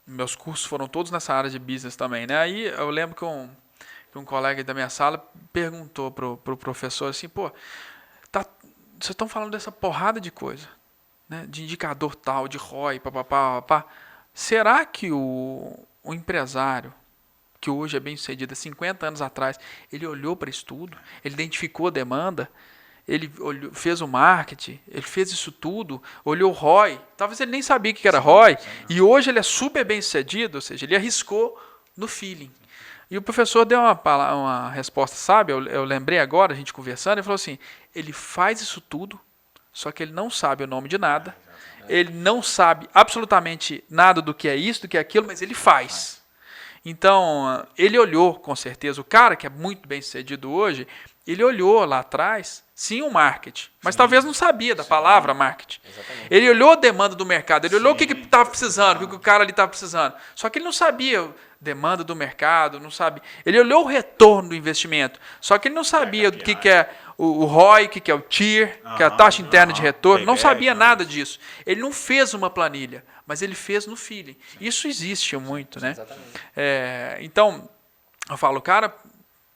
meus cursos foram todos nessa área de business também, né? Aí eu lembro que um colega da minha sala perguntou pro professor assim, pô, vocês estão falando dessa porrada de coisa, né? De indicador tal, de ROI, papapá. Será que o empresário, que hoje é bem sucedido, há 50 anos atrás, ele olhou para isso tudo, ele identificou a demanda, ele fez o marketing, ele fez isso tudo, olhou o ROI, talvez ele nem sabia o que era ROI, e hoje ele é super bem sucedido, ou seja, ele arriscou no feeling. E o professor deu uma resposta sábia, eu lembrei agora, a gente conversando, ele falou assim, ele faz isso tudo, só que ele não sabe o nome de nada, ele não sabe absolutamente nada do que é isso, do que é aquilo, mas ele faz. Então, ele olhou, com certeza, o cara que é muito bem sucedido hoje, ele olhou lá atrás, sim, o marketing, mas talvez não sabia da palavra marketing. Exatamente. Ele olhou a demanda do mercado, ele olhou o que estava precisando, o que o cara ali estava precisando. Só que ele não sabia demanda do mercado, não sabe. Ele olhou o retorno do investimento, só que ele não sabia do que é o ROI, o que é o TIR, que é a taxa interna de retorno, não sabia nada disso. Ele não fez uma planilha, mas ele fez no feeling. Isso existe muito, né? Exatamente. Então, eu falo, cara,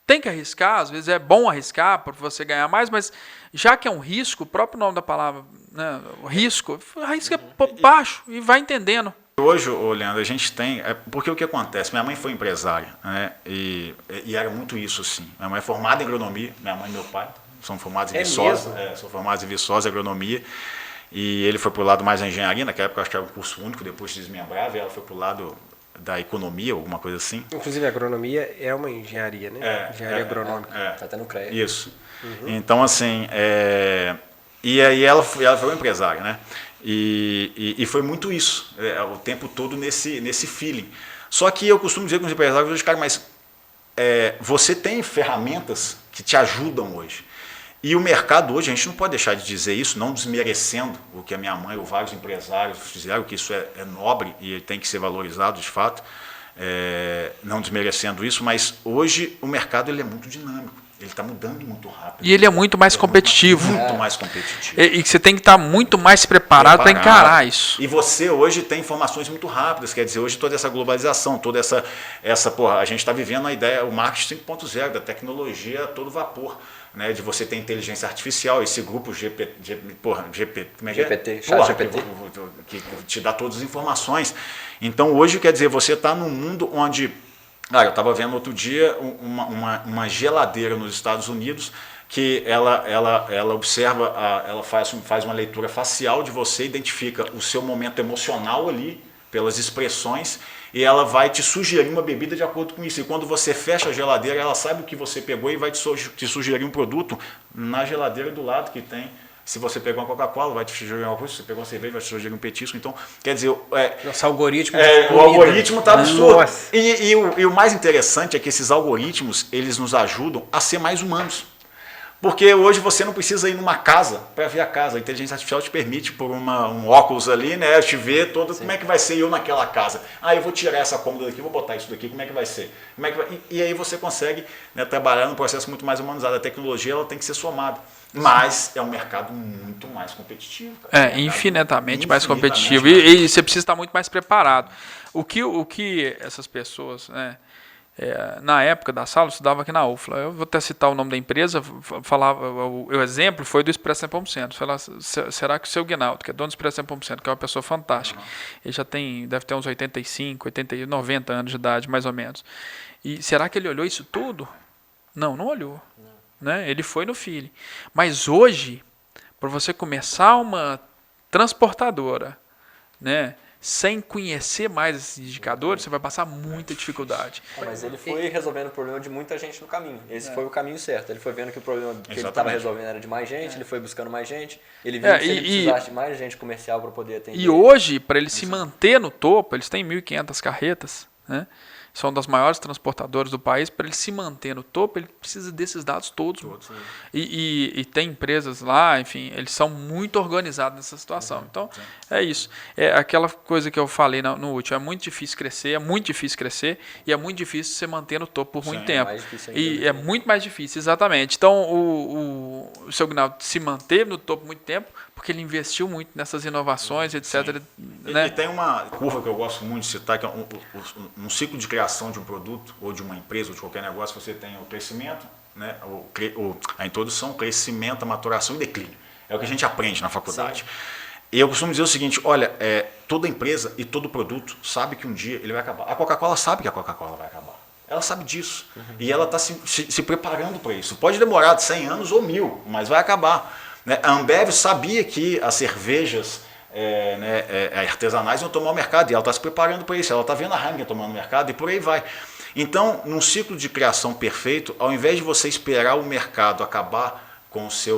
tem que arriscar, às vezes é bom arriscar para você ganhar mais, mas já que é um risco, o próprio nome da palavra, né, o risco, arrisca baixo e vai entendendo. Hoje, Leandro, a gente tem... porque o que acontece? Minha mãe foi empresária, né? E era muito isso, assim. Minha mãe é formada em agronomia, minha mãe e meu pai são formados em Viçosa. São formados em Viçosa, agronomia. E ele foi para o lado mais da engenharia, naquela época eu acho que era um curso único, depois se desmembrava, e ela foi para o lado da economia, alguma coisa assim. Inclusive a agronomia é uma engenharia, né? Engenharia agronômica. Tá até no CREA. Isso. Uhum. Então, assim, e aí ela foi uma empresária, né? E foi muito isso, o tempo todo nesse feeling. Só que eu costumo dizer com os empresários hoje, cara, mas você tem ferramentas que te ajudam hoje. E o mercado hoje, a gente não pode deixar de dizer isso, não desmerecendo o que a minha mãe ou vários empresários fizeram, que isso é nobre e tem que ser valorizado de fato, não desmerecendo isso, mas hoje o mercado ele é muito dinâmico. Ele está mudando muito rápido. E ele é muito mais competitivo. Muito mais competitivo. E você tem que estar muito mais preparado para encarar isso. E você hoje tem informações muito rápidas, quer dizer, hoje toda essa globalização, toda essa a gente está vivendo a ideia, o marketing 5.0, da tecnologia a todo vapor. Né, de você ter inteligência artificial, esse grupo GPT, que te dá todas as informações. Então hoje, quer dizer, você está num mundo onde... eu estava vendo outro dia uma geladeira nos Estados Unidos que ela observa, ela faz uma leitura facial de você, identifica o seu momento emocional ali, pelas expressões, e ela vai te sugerir uma bebida de acordo com isso. E quando você fecha a geladeira, ela sabe o que você pegou e vai te sugerir um produto na geladeira do lado que tem. Se você pegou uma Coca-Cola, vai te sugerir uma coisa. Se você pegou uma cerveja, vai te sugerir um petisco. Então, quer dizer... Nossa, algoritmo... o algoritmo está absurdo. E o mais interessante é que esses algoritmos, eles nos ajudam a ser mais humanos. Porque hoje você não precisa ir numa casa para ver a casa. A inteligência artificial te permite, por um óculos ali, né, te ver todo. Sim. Como é que vai ser eu naquela casa. Eu vou tirar essa cômoda daqui, vou botar isso daqui, como é que vai ser? E aí você consegue, né, trabalhar num processo muito mais humanizado. A tecnologia ela tem que ser somada. Mas é um mercado muito mais competitivo. Cara. Infinitamente mais competitivo. E você precisa estar muito mais preparado. O que essas pessoas... né, na época da sala, eu estudava aqui na UFLA. Eu vou até citar o nome da empresa. O exemplo foi do Expresso 100%. Será que o seu Guinaldo, que é dono do Expresso 100%, que é uma pessoa fantástica, ele já deve ter uns 85, 80, 90 anos de idade, mais ou menos. E será que ele olhou isso tudo? Não olhou. Né? Ele foi no feeling. Mas hoje, para você começar uma transportadora, né, sem conhecer mais esses indicadores, você vai passar muita dificuldade. Mas ele foi resolvendo o problema de muita gente no caminho. Esse foi o caminho certo. Ele foi vendo que o problema que ele estava resolvendo era de mais gente, ele foi buscando mais gente, ele viu que se ele precisasse de mais gente comercial para poder atender. E hoje, para ele se manter no topo, eles têm 1.500 carretas, né? São das maiores transportadoras do país. Para ele se manter no topo, ele precisa desses dados todos. E tem empresas lá, enfim, eles são muito organizados nessa situação. Então, é isso. É aquela coisa que eu falei no último. É muito difícil crescer e é muito difícil você manter no topo por muito tempo. E é muito mais difícil, exatamente. Então, o seu Guinaldo se manteve no topo muito tempo porque ele investiu muito nessas inovações, etc. E Né? tem uma curva que eu gosto muito de citar, que é um ciclo de criação de um produto, ou de uma empresa, ou de qualquer negócio. Você tem o crescimento, né, a introdução, o crescimento, a maturação e declínio. É o que a gente aprende na faculdade. Sim. E eu costumo dizer o seguinte, olha, toda empresa e todo produto sabe que um dia ele vai acabar. A Coca-Cola sabe que a Coca-Cola vai acabar. Ela sabe disso. E ela está se preparando para isso. Pode demorar de 100 anos ou 1000, mas vai acabar. Né? A Ambev sabia que as cervejas artesanais iam tomar o mercado, e ela está se preparando para isso. Ela está vendo a Heineken tomando o mercado e por aí vai. Então, num ciclo de criação perfeito, ao invés de você esperar o mercado acabar com se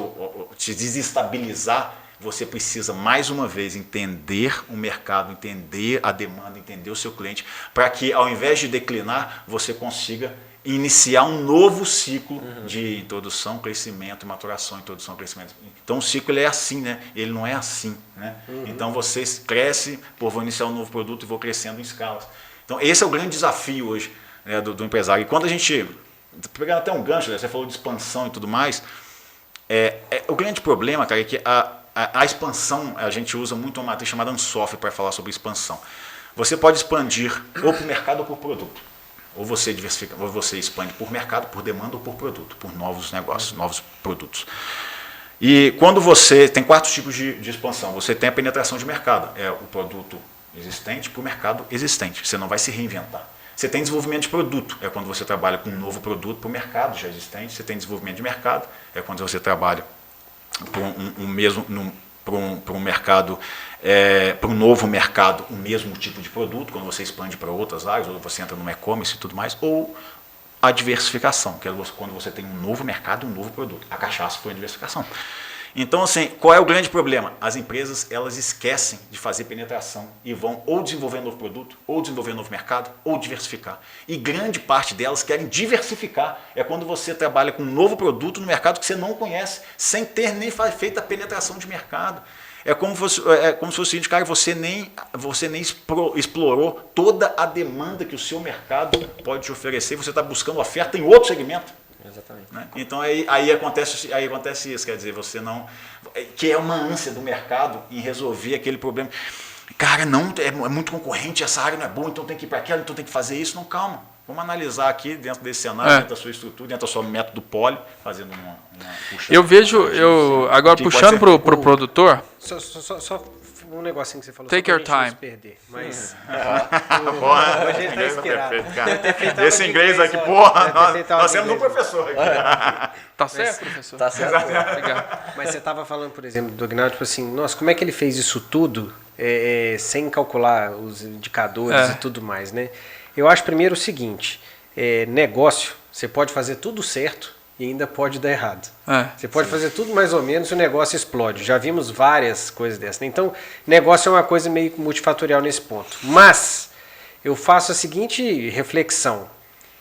desestabilizar, você precisa, mais uma vez, entender o mercado, entender a demanda, entender o seu cliente, para que, ao invés de declinar, você consiga iniciar um novo ciclo de introdução, crescimento, maturação, introdução, crescimento. Então, o ciclo ele é assim, né? Ele não é assim. Né? Então, você cresce, vou iniciar um novo produto e vou crescendo em escalas. Então, esse é o grande desafio hoje, né, do empresário. E quando a gente, pegando até um gancho, né, você falou de expansão e tudo mais, o grande problema, cara, é que a expansão, a gente usa muito uma matriz chamada Ansoff para falar sobre expansão. Você pode expandir ou por mercado ou por produto. Ou você diversifica, ou você expande por mercado, por demanda ou por produto, por novos negócios, novos produtos. E quando você tem 4 tipos de expansão, você tem a penetração de mercado, é o produto existente para o mercado existente. Você não vai se reinventar. Você tem desenvolvimento de produto, é quando você trabalha com um novo produto para o mercado já existente. Você tem desenvolvimento de mercado, é quando você trabalha para um mercado, para um novo mercado, o mesmo tipo de produto, quando você expande para outras áreas, ou você entra no e-commerce e tudo mais, ou a diversificação, que é quando você tem um novo mercado, um novo produto. A cachaça foi a diversificação. Então, assim, qual é o grande problema? As empresas, elas esquecem de fazer penetração e vão ou desenvolver novo produto, ou desenvolver novo mercado, ou diversificar. E grande parte delas querem diversificar. É quando você trabalha com um novo produto no mercado que você não conhece, sem ter nem feito a penetração de mercado. É como se fosse o seguinte, cara, você nem explorou toda a demanda que o seu mercado pode te oferecer, você está buscando oferta em outro segmento. Exatamente. Né? Então aí acontece isso, quer dizer, você não. Que é uma ânsia do mercado em resolver aquele problema. Cara, não, é muito concorrente, essa área não é boa, então tem que ir para aquela, então tem que fazer isso. Não, calma. Vamos analisar aqui dentro desse cenário, dentro da sua estrutura, dentro do seu método Poli, fazendo uma eu vejo, agora puxando para o produtor. Só um negocinho que você falou. Take your time. Perder, mas hoje ele está inspirado. Esse inglês aqui, porra, nós temos um professor aqui. Tá certo, professor? Tá certo. Obrigado. Mas você estava falando, por exemplo, do Aguinaldo, tipo assim, nossa, como é que ele fez isso tudo sem calcular os indicadores e tudo mais, né? Eu acho primeiro o seguinte, negócio, você pode fazer tudo certo e ainda pode dar errado. Você pode fazer tudo mais ou menos e o negócio explode. Já vimos várias coisas dessas. Né? Então, negócio é uma coisa meio multifatorial nesse ponto. Mas, eu faço a seguinte reflexão.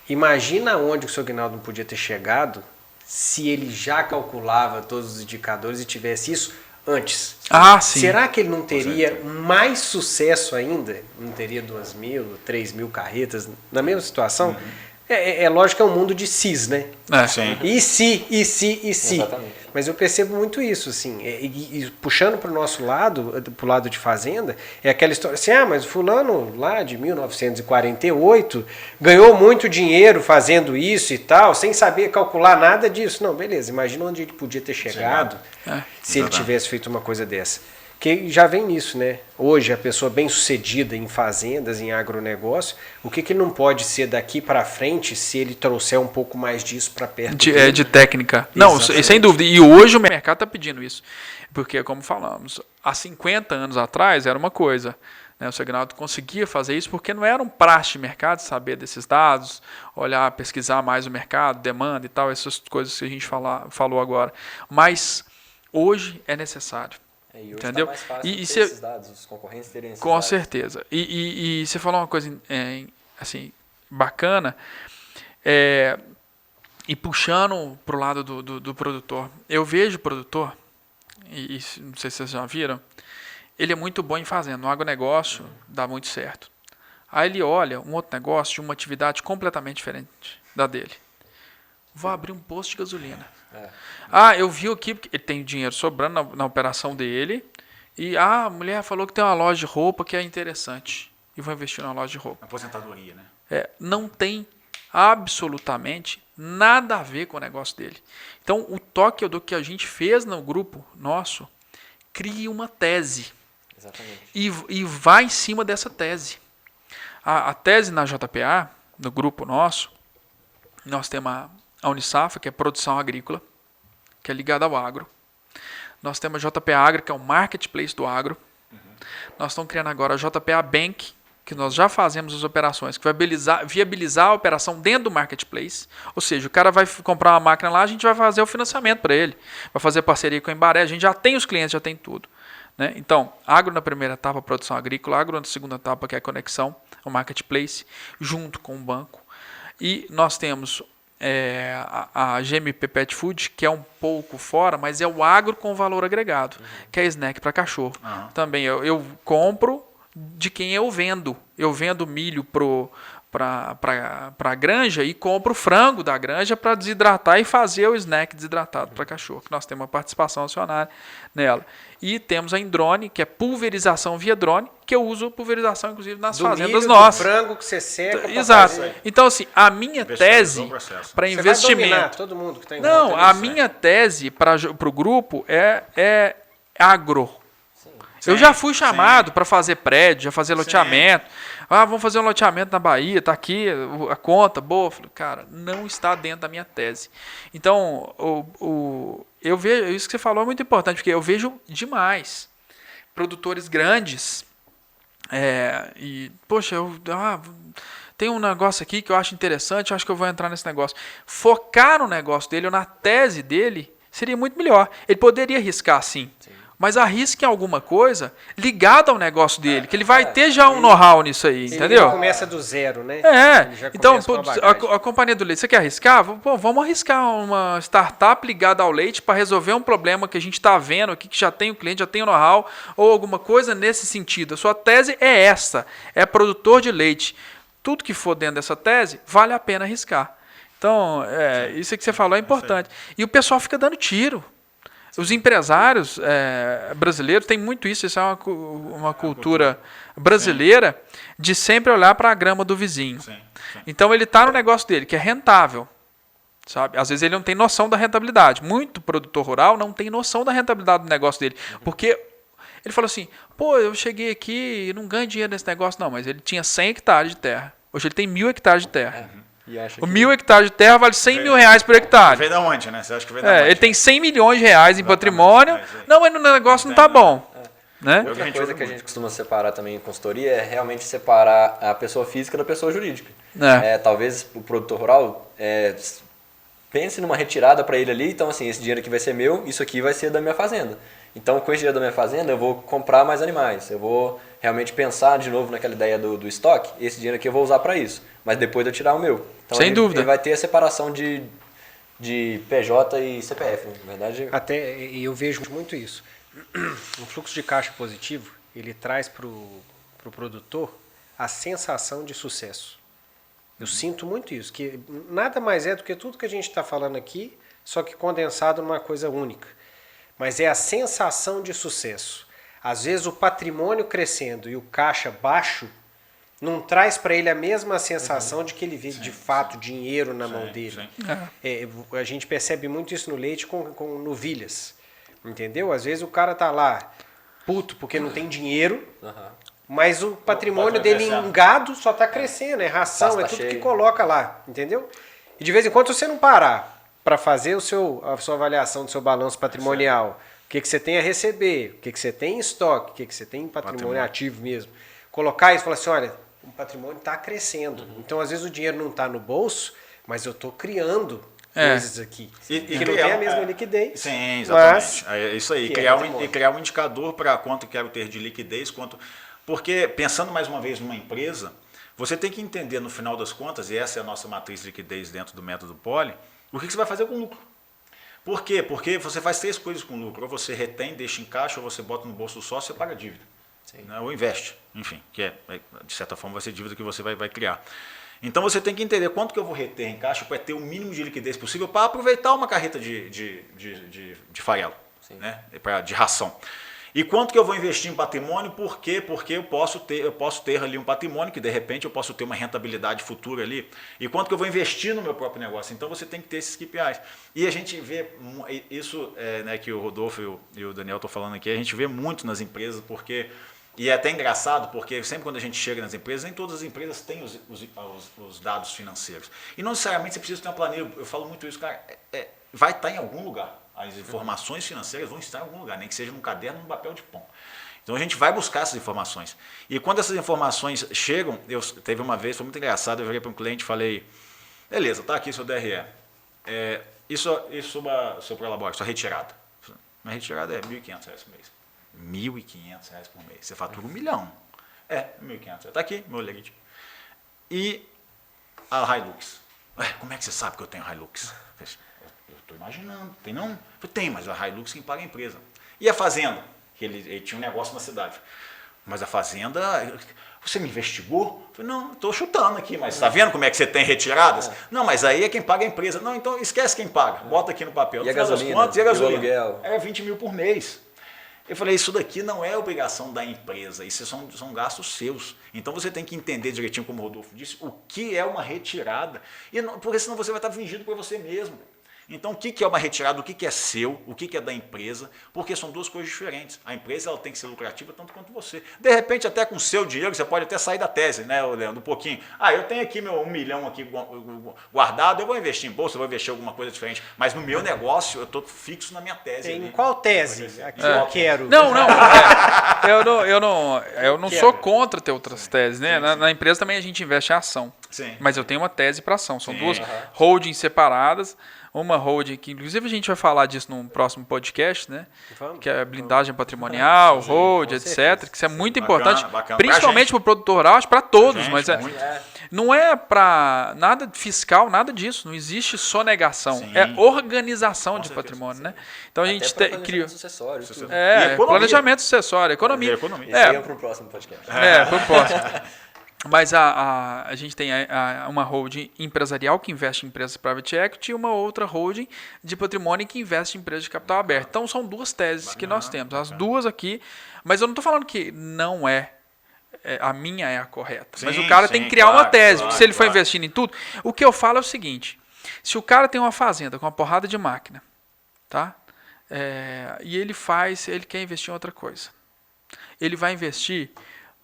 Imagina onde o seu Aguinaldo não podia ter chegado se ele já calculava todos os indicadores e tivesse isso antes. Sim. Será que ele não teria mais sucesso ainda? Não teria 2.000, 3.000 carretas na mesma situação? É lógico que é um mundo de sis, né? Sim. E se. Exatamente. Mas eu percebo muito isso, assim. E puxando para o nosso lado, para o lado de fazenda, é aquela história assim, mas o fulano lá de 1948 ganhou muito dinheiro fazendo isso e tal, sem saber calcular nada disso. Não, beleza, imagina onde ele podia ter chegado se ele tivesse feito uma coisa dessa. Que já vem nisso, né? Hoje, a pessoa bem sucedida em fazendas, em agronegócio, o que não pode ser daqui para frente se ele trouxer um pouco mais disso para perto de técnica. Não, sem dúvida. E hoje o mercado está pedindo isso. Porque, como falamos, há 50 anos atrás era uma coisa. Né? O seu Aguinaldo conseguia fazer isso porque não era um praxe de mercado saber desses dados, olhar, pesquisar mais o mercado, demanda e tal, essas coisas que a gente falou agora. Mas hoje é necessário. E hoje entendeu? Tá mais fácil ter esses dados, os concorrentes terem esses com dados. certeza. E você falou uma coisa assim, bacana, e puxando para o lado do produtor. Eu vejo o produtor, e não sei se vocês já viram, ele é muito bom em fazenda. No agronegócio dá muito certo. Aí ele olha um outro negócio de uma atividade completamente diferente da dele. vou abrir um posto de gasolina. É. Ah, eu vi aqui, porque ele tem dinheiro sobrando na operação dele, e a mulher falou que tem uma loja de roupa que é interessante, e vou investir numa loja de roupa. Aposentadoria, né? Não tem absolutamente nada a ver com o negócio dele. Então, o toque do que a gente fez no grupo nosso, cria uma tese. Exatamente. E vai em cima dessa tese. A tese na JPA, no grupo nosso, nós temos a Unisafra, que é produção agrícola, que é ligada ao agro. Nós temos a JPA Agro, que é o marketplace do agro. Nós estamos criando agora a JPA Bank, que nós já fazemos as operações, que vai viabilizar a operação dentro do marketplace. Ou seja, o cara vai comprar uma máquina lá, a gente vai fazer o financiamento para ele, vai fazer parceria com a Embaré, a gente já tem os clientes, já tem tudo. Né? Então, agro na primeira etapa, produção agrícola, agro na segunda etapa, que é a conexão, o marketplace, junto com o banco. E nós temos a GMP Pet Food, que é um pouco fora, mas é o agro com valor agregado, que é snack para cachorro. Também eu compro de quem eu vendo. Eu vendo milho para a granja e compro frango da granja para desidratar e fazer o snack desidratado para cachorro, que nós temos uma participação acionária nela. E temos a Indrone, que é pulverização via drone, que eu uso pulverização, inclusive, nas fazendas milho, nossas. Do frango que você seca. Exato. Então, assim, a minha tese para investimento... Você vai dominar todo mundo que está em Não, volta a disso, minha tese para o grupo é agro. Eu já fui chamado para fazer prédio, já fazer loteamento. Ah, vamos fazer um loteamento na Bahia, tá aqui a conta, boa. Falei, cara, não está dentro da minha tese. Então, eu vejo, isso que você falou é muito importante, porque eu vejo demais produtores grandes poxa, tem um negócio aqui que eu acho interessante, eu acho que eu vou entrar nesse negócio. Focar no negócio dele ou na tese dele seria muito melhor. Ele poderia arriscar sim. Mas arrisque alguma coisa ligada ao negócio dele, que ele vai ter já um know-how nisso aí, entendeu? Ele começa do zero, né? Então, a companhia do leite, você quer arriscar? Pô, vamos arriscar uma startup ligada ao leite para resolver um problema que a gente está vendo aqui, que já tem o cliente, já tem o know-how, ou alguma coisa nesse sentido. A sua tese é essa, é produtor de leite. Tudo que for dentro dessa tese, vale a pena arriscar. Então, isso que você falou é importante. E o pessoal fica dando tiro. Os empresários brasileiros têm muito isso. Isso é uma cultura brasileira de sempre olhar para a grama do vizinho. Então, ele está no negócio dele, que é rentável. Sabe? Às vezes, ele não tem noção da rentabilidade. Muito produtor rural não tem noção da rentabilidade do negócio dele. Porque ele falou assim, pô, eu cheguei aqui e não ganho dinheiro nesse negócio. Não, mas ele tinha 100 hectares de terra. Hoje ele tem 1.000 hectares de terra. O 1.000 hectares de terra vale 100 mil reais por hectare. Veio da onde, né? Você acha que veio da onde? Ele tem 100 milhões de reais em patrimônio. Não, mas o negócio não está bom. Né? Outra coisa que a gente costuma separar também em consultoria é realmente separar a pessoa física da pessoa jurídica. Talvez o produtor rural pense numa retirada para ele ali, então assim, esse dinheiro aqui vai ser meu, isso aqui vai ser da minha fazenda. Então, com esse dinheiro da minha fazenda, eu vou comprar mais animais, eu vou realmente pensar de novo naquela ideia do estoque, esse dinheiro aqui eu vou usar para isso, mas depois de eu tirar o meu. Então, sem dúvida. Ele vai ter a separação de PJ e CPF, na verdade. Até eu vejo muito isso. Um fluxo de caixa positivo, ele traz para o produtor a sensação de sucesso. Eu sinto muito isso, que nada mais é do que tudo que a gente está falando aqui, só que condensado numa coisa única. Mas é a sensação de sucesso. Às vezes o patrimônio crescendo e o caixa baixo não traz para ele a mesma sensação de que ele vê de fato dinheiro na mão dele. A gente percebe muito isso no leite com novilhas. Entendeu? Às vezes o cara tá lá puto porque não tem dinheiro, mas o patrimônio dele em gado só está crescendo, é ração, é tudo que coloca lá. Entendeu? E de vez em quando, se você não parar para fazer a sua avaliação do seu balanço patrimonial, o que você tem a receber, o que você tem em estoque, o que você tem em patrimônio ativo mesmo. Colocar isso e falar assim, olha, o patrimônio está crescendo. Então, às vezes, o dinheiro não está no bolso, mas eu estou criando coisas aqui. Que não tem a mesma liquidez. Sim, exatamente. É isso aí, criar um indicador para quanto quero ter de liquidez, porque, pensando mais uma vez numa empresa, você tem que entender, no final das contas, e essa é a nossa matriz de liquidez dentro do método Poli, o que você vai fazer com o lucro. Por quê? Porque você faz 3 coisas com o lucro. Ou você retém, deixa em caixa, ou você bota no bolso do sócio e paga a dívida. Né? Ou investe, enfim, que de certa forma vai ser dívida que você vai criar. Então você tem que entender quanto que eu vou reter em caixa para ter o mínimo de liquidez possível para aproveitar uma carreta de farelo, né? De ração. E quanto que eu vou investir em patrimônio? Por quê? Porque eu posso ter ali um patrimônio que de repente eu posso ter uma rentabilidade futura ali. E quanto que eu vou investir no meu próprio negócio? Então você tem que ter esses KPIs. E a gente vê isso, né, que o Rodolfo e o Daniel estão falando aqui, a gente vê muito nas empresas, porque... E é até engraçado, porque sempre quando a gente chega nas empresas, nem todas as empresas têm os dados financeiros. E não necessariamente você precisa ter uma planilha. Eu falo muito isso, cara, vai estar em algum lugar. As informações financeiras vão estar em algum lugar, nem que seja num caderno ou num papel de pão. Então a gente vai buscar essas informações. E quando essas informações chegam, teve uma vez, foi muito engraçado, eu virei para um cliente e falei, beleza, tá aqui seu DRE. Isso sobre o laboratório, sua retirada. Minha retirada é R$ 1.500 por mês. R$ 1.500 por mês. Você fatura R$1 milhão. R$ 1.500. Está aqui, meu lerite. E a Hilux. Como é que você sabe que eu tenho Hilux? Eu estou imaginando. Tem não? Tem, mas a Hilux quem paga a empresa. E a fazenda? Ele tinha um negócio na cidade. Mas a fazenda, você me investigou? Eu falei, não, estou chutando aqui, mas está vendo como é que você tem retiradas? Não, mas aí é quem paga a empresa. Não, então esquece quem paga. Bota aqui no papel. E a gasolina? Contas, e a gasolina? E o aluguel? Era 20 mil por mês. Eu falei, isso daqui não é obrigação da empresa, isso são gastos seus. Então você tem que entender direitinho, como o Rodolfo disse, o que é uma retirada. Porque senão você vai estar fingindo para você mesmo. Então o que é uma retirada, o que é seu, o que é da empresa, porque são duas coisas diferentes. A empresa ela tem que ser lucrativa tanto quanto você. De repente, até com o seu dinheiro, você pode até sair da tese, né, Leandro, um pouquinho. Eu tenho aqui meu 1 milhão aqui guardado, eu vou investir em bolsa, eu vou investir em alguma coisa diferente. Mas no meu negócio, eu estou fixo na minha tese. Em qual tese? Aqui eu quero. Eu não sou contra ter outras teses, né? Na empresa também a gente investe em ação. Sim. Mas eu tenho uma tese para ação. São duas holdings separadas. Uma holding que, inclusive, a gente vai falar disso num próximo podcast, né? Que é blindagem patrimonial, hold, etc. Que isso é muito importante, principalmente para o produtor rural, acho para todos, mas não é para nada fiscal, nada disso. Não existe sonegação. Sim. É organização de patrimônio, né? Então a gente cria sucessório, tudo. Planejamento sucessório, economia. Isso aí é para o próximo podcast. Para o próximo. Mas a gente tem uma holding empresarial que investe em empresas private equity e uma outra holding de patrimônio que investe em empresas de capital aberto. Então, são duas teses que nós temos. As duas aqui, mas eu não estou falando que não a minha é a correta. Mas o cara tem que criar uma tese, porque se ele for investindo em tudo... O que eu falo é o seguinte, se o cara tem uma fazenda com uma porrada de máquina, tá? E ele quer investir em outra coisa. Ele vai investir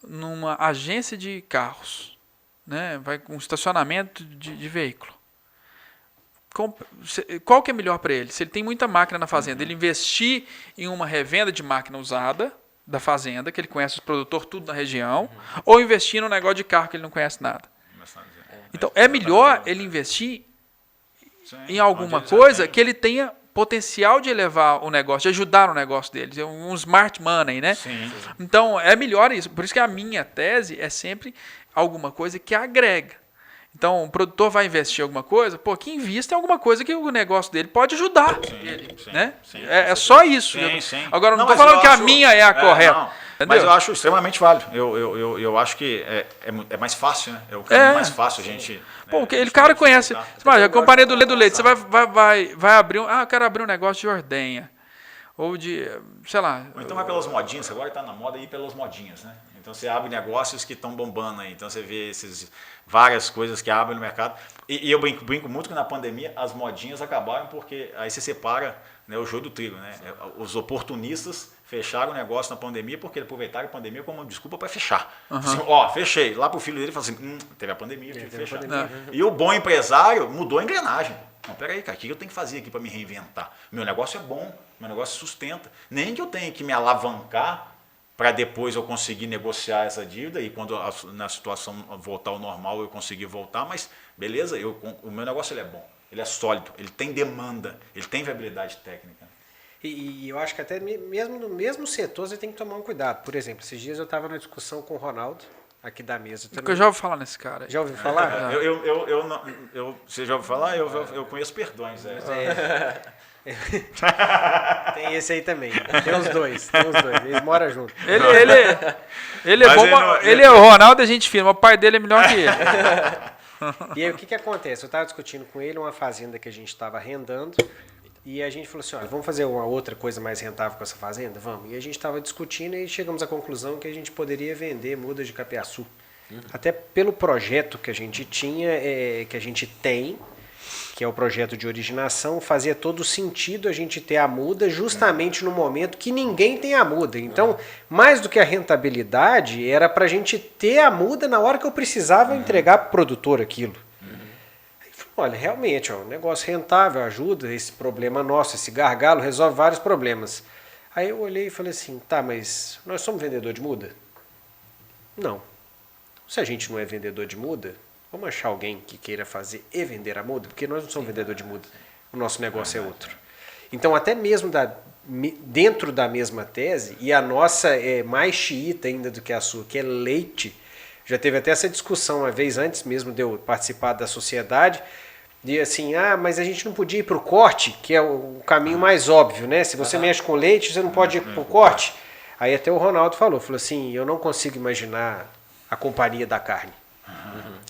numa agência de carros, né? Vai com estacionamento de veículo. Qual que é melhor para ele? Se ele tem muita máquina na fazenda, ele investir em uma revenda de máquina usada da fazenda, que ele conhece os produtores tudo na região, ou investir num negócio de carro que ele não conhece nada. Então, é melhor ele investir em alguma coisa que ele tenha potencial de elevar o negócio, de ajudar no negócio deles, um smart money, né? Sim. Então, é melhor isso. Por isso que a minha tese é sempre alguma coisa que agrega. Então, o produtor vai investir em alguma coisa, que invista em alguma coisa que o negócio dele pode ajudar ele, né? Sim, é só isso. Sim. Agora, não estou falando que a minha é a correta. Mas eu acho extremamente válido. Eu acho que é mais fácil, né? É o caminho mais fácil a gente... o cara conhece... A companhia do leite, você vai abrir... eu quero abrir um negócio de ordenha. Ou de, sei lá... Ou então vai pelas modinhas, agora está na moda ir pelas modinhas, né? Então você abre negócios que estão bombando aí. Então você vê várias coisas que abrem no mercado. E eu brinco muito que na pandemia as modinhas acabaram porque aí você separa, né, o joio do trigo, né? Os oportunistas fecharam o negócio na pandemia porque aproveitaram a pandemia como uma desculpa para fechar. Assim, fechei. Lá para o filho dele falou assim, teve a pandemia, tive que fechar. E o bom empresário mudou a engrenagem. Não, peraí, cara, o que eu tenho que fazer aqui para me reinventar? Meu negócio é bom, meu negócio sustenta. Nem que eu tenha que me alavancar para depois eu conseguir negociar essa dívida e quando na situação voltar ao normal eu conseguir voltar, mas beleza, o meu negócio ele é bom, ele é sólido, ele tem demanda, ele tem viabilidade técnica. E eu acho que até mesmo no mesmo setor você tem que tomar um cuidado. Por exemplo, esses dias eu estava na discussão com o Ronaldo, aqui da mesa. Eu já ouvi falar nesse cara. Já ouviu falar? Você já ouviu falar? Eu conheço Perdões. Tem esse aí também. Tem os dois. Eles moram juntos. Ele é bom. O Ronaldo é gente fina, mas o pai dele é melhor que ele. E aí o que acontece? Eu estava discutindo com ele uma fazenda que a gente estava arrendando e a gente falou assim, olha, vamos fazer uma outra coisa mais rentável com essa fazenda? Vamos. E a gente estava discutindo e chegamos à conclusão que a gente poderia vender mudas de capiaçu. Até pelo projeto que a gente tinha, que a gente tem, que é o projeto de originação, fazia todo sentido a gente ter a muda justamente no momento que ninguém tem a muda. Então, mais do que a rentabilidade, era para a gente ter a muda na hora que eu precisava entregar para o produtor aquilo. Aí, olha, realmente, um negócio rentável, ajuda, esse problema nosso, esse gargalo, resolve vários problemas. Aí eu olhei e falei assim, tá, mas nós somos vendedor de muda? Não. Se a gente não é vendedor de muda, vamos achar alguém que queira fazer e vender a muda, porque nós não somos vendedor de muda, o nosso negócio é outro. Então, até mesmo dentro da mesma tese, e a nossa é mais xiita ainda do que a sua, que é leite, já teve até essa discussão uma vez antes mesmo de eu participar da sociedade, de assim, mas a gente não podia ir para o corte, que é o caminho mais óbvio, né? Se você mexe com leite, você não pode ir para o corte. Aí até o Ronaldo falou assim, eu não consigo imaginar a companhia da carne.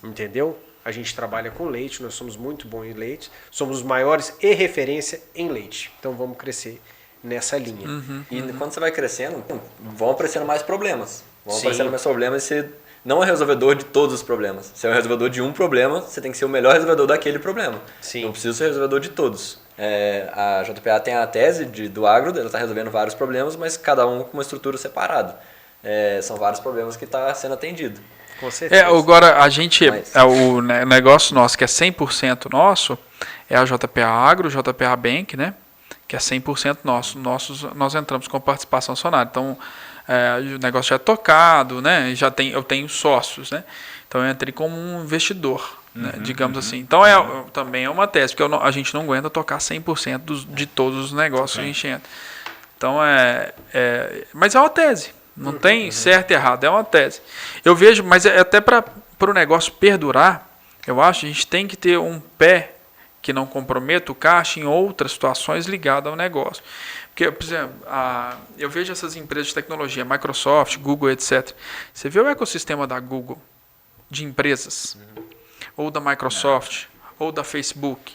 Entendeu? A gente trabalha com leite, nós somos muito bons em leite, somos os maiores e referência em leite. Então vamos crescer nessa linha. E quando você vai crescendo, vão aparecendo mais problemas. Vão Sim. aparecendo mais problemas e você não é resolvedor de todos os problemas. Você é o resolvedor de um problema, você tem que ser o melhor resolvedor daquele problema. Sim. Não precisa ser resolvedor de todos. A JPA tem a tese do agro, ela está resolvendo vários problemas, mas cada um com uma estrutura separada. São vários problemas que está sendo atendido. Com certeza. Agora a gente, Mas- o negócio nosso que é 100% nosso, é a JPA Agro, JPA Bank, né? Que é 100% nosso. Nós entramos com participação acionária. Então, o negócio já é tocado, né? Eu tenho sócios, né? Então, eu entrei como um investidor, né? Digamos assim. Então, também é uma tese, porque a gente não aguenta tocar 100% de todos os negócios que a gente entra. Então, mas é uma tese. Não tem certo e errado, é uma tese. Eu vejo, mas até para o negócio perdurar, eu acho que a gente tem que ter um pé que não comprometa o caixa em outras situações ligadas ao negócio. Porque, por exemplo, eu vejo essas empresas de tecnologia, Microsoft, Google, etc. Você vê o ecossistema da Google, de empresas, ou da Microsoft, ou da Facebook.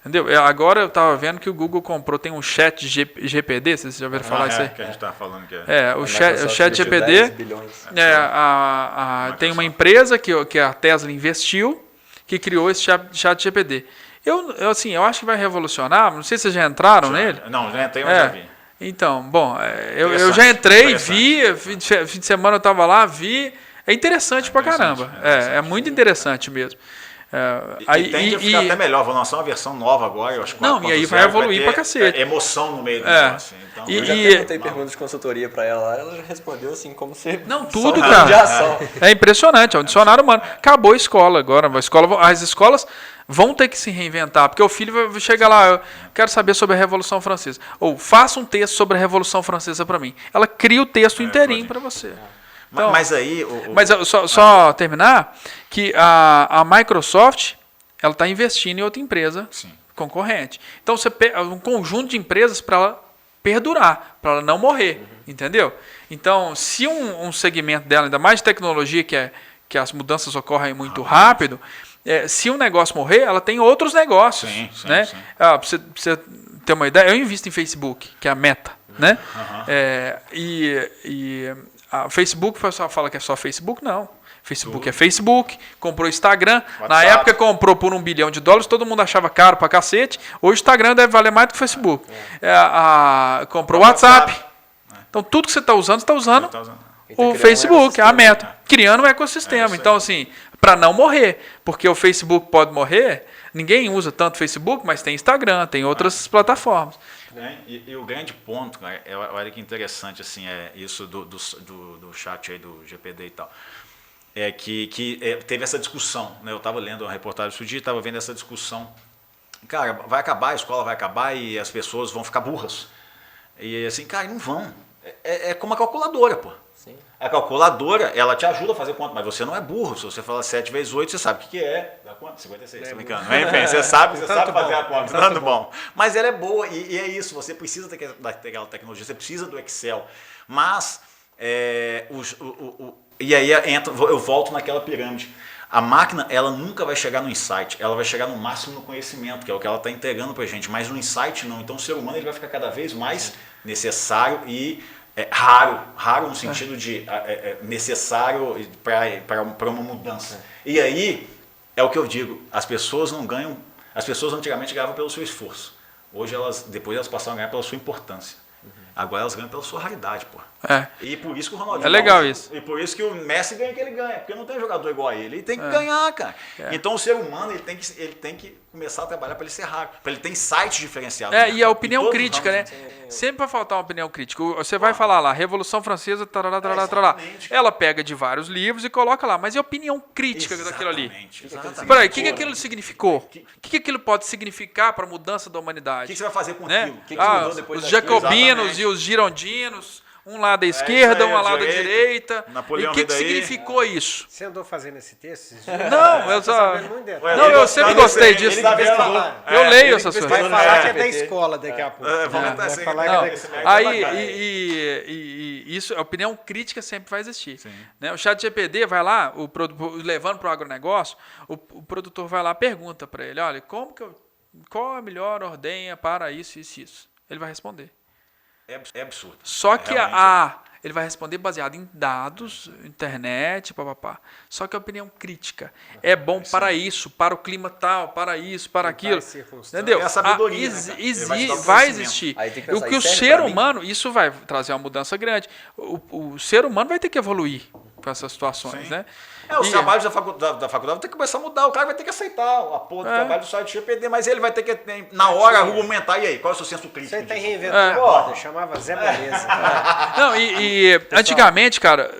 Entendeu? Agora eu estava vendo que o Google comprou, tem um chat GPD, vocês já ouviram falar isso aí? Que a gente estava falando que é. O chat GPD, tem uma empresa que a Tesla investiu, que criou esse chat GPD. Eu acho que vai revolucionar, não sei se vocês já entraram nele. Não, já entrei, mas já vi. Então, bom, eu já entrei, vi, fim de semana eu estava lá, vi, é interessante pra caramba, é muito interessante mesmo. E tende a ficar até melhor, vou lançar uma versão nova agora, eu acho que e aí vai evoluir pra cacete. Emoção no meio do negócio. Então, Eu já perguntei perguntas de consultoria para ela já respondeu assim, como se... Não, tudo, só cara. de ação. É impressionante, é um dicionário humano. Acabou a escola agora, as escolas vão ter que se reinventar, porque o filho vai chegar lá, eu quero saber sobre a Revolução Francesa. Ou faça um texto sobre a Revolução Francesa para mim. Ela cria o texto inteirinho para você. Então, mas aí... Mas só terminar, que a Microsoft ela está investindo em outra empresa concorrente. Então, você pega um conjunto de empresas para ela perdurar, para ela não morrer, entendeu? Então, se um segmento dela, ainda mais de tecnologia, que as mudanças ocorrem muito rápido, se um negócio morrer, ela tem outros negócios. Né? Para você ter uma ideia, eu invisto em Facebook, que é a Meta. Né? A Facebook, o pessoal fala que é só Facebook, não. Facebook é Facebook, comprou Instagram. WhatsApp. Na época comprou por $1 bilhão, todo mundo achava caro pra cacete. Hoje o Instagram deve valer mais do que o Facebook. Comprou o WhatsApp. Então tudo que você está usando, você está usando o Facebook, a Meta, criando um ecossistema. Então, assim, para não morrer, porque o Facebook pode morrer, ninguém usa tanto Facebook, mas tem Instagram, tem outras plataformas. E o grande ponto, cara, olha que interessante, assim, isso do chat aí do GPD e tal, é que teve essa discussão, né? Eu estava lendo uma reportagem esse dia, estava vendo essa discussão, cara, vai acabar, a escola vai acabar e as pessoas vão ficar burras. E assim, cara, não vão. É como a calculadora, pô. Sim. A calculadora, ela te ajuda a fazer conta, mas você não é burro. Se você fala 7 vezes 8, você sabe o que é. Dá quanto? 56, tô brincando. Enfim, você sabe fazer a conta. Dando bom. Mas ela é boa e é isso. Você precisa ter aquela tecnologia, você precisa do Excel. Mas, e aí eu volto naquela pirâmide. A máquina, ela nunca vai chegar no insight, ela vai chegar no máximo no conhecimento, que é o que ela está entregando para a gente, mas no insight não. Então o ser humano ele vai ficar cada vez mais necessário e raro no sentido de necessário para uma mudança. E aí, é o que eu digo, as pessoas não ganham, as pessoas antigamente ganhavam pelo seu esforço, hoje depois elas passaram a ganhar pela sua importância. Agora elas ganham pela sua raridade, pô. E por isso que o Ronaldinho... É legal isso. E por isso que o Messi ganha o que ele ganha, porque não tem jogador igual a ele. Ele tem que ganhar, cara. Então o ser humano ele tem que começar a trabalhar para ele ser raro, para ele ter insights diferenciados. E a opinião crítica, né? Sempre vai faltar uma opinião crítica. Você vai falar lá, Revolução Francesa, tarará. Ela pega de vários livros e coloca lá, mas e a opinião crítica daquilo ali? Exatamente. Peraí, o que aquilo significou? O que aquilo pode significar para a mudança da O humanidade? que você vai fazer com Né? aquilo? O que mudou depois Os daquilo? jacobinos e os girondinos, um lado à esquerda, um lado à direita. Napoleão E o que veio daí. significou isso? Você andou fazendo esse texto? Não, eu só... Não, eu sempre Ele gostei tá disso. vendo? Ele tá vendo? Eu leio essas coisas. Vai falar que é da escola daqui a pouco. Vamos entrar Vai assim, falar não. que é da escola. Aí, isso, a opinião crítica sempre vai existir. Né? O chat GPT vai lá, levando para o agronegócio, o produtor vai lá e pergunta para ele, olha, qual a melhor ordenha para isso, isso, isso? Ele vai responder. É absurdo. Só que ele vai responder baseado em dados, internet, papapá. Só que a opinião crítica é bom para isso, para o clima tal, para isso, para aquilo. Entendeu? É a sabedoria, né, cara? Ele vai te dar o Vai conhecimento. existir. Aí tem que O pensar, que o isso serve ser pra mim? humano, isso vai trazer uma mudança grande. O ser humano vai ter que evoluir para essas situações, Sim. né? Os trabalhos da faculdade vão ter que começar a mudar. O cara vai ter que aceitar a porra do trabalho do site GPT, mas ele vai ter que, na hora, argumentar. E aí, qual é o seu senso crítico? Você está disso? reinventando a roda, chamava Zé Beleza. Não, antigamente, cara,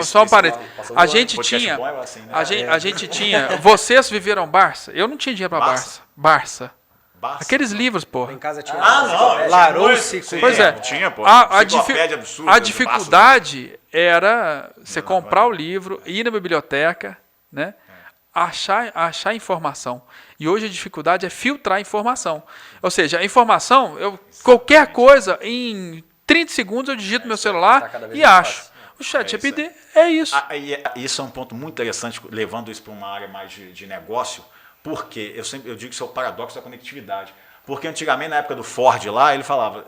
só um parênteses. passou A voando. gente Podcast tinha. bom é assim, né? A gente tinha. Vocês viveram Barça? Eu não tinha dinheiro pra Barça? Barça. Basta. Aqueles livros, porra. Em casa tinha não. Larousse. Sim, Pois é. Tinha, pô. A Enciclopédia absurda, a do dificuldade era você comprar o livro, ir na biblioteca, né? Achar informação. E hoje a dificuldade é filtrar a informação. Ou seja, a informação, qualquer coisa, em 30 segundos eu digito no meu celular tá cada vez e mais acho. fácil. O chat GPT é isso. Isso é um ponto muito interessante, levando isso para uma área mais de negócio, porque eu digo que isso é o paradoxo da conectividade. Porque antigamente, na época do Ford lá, ele falava,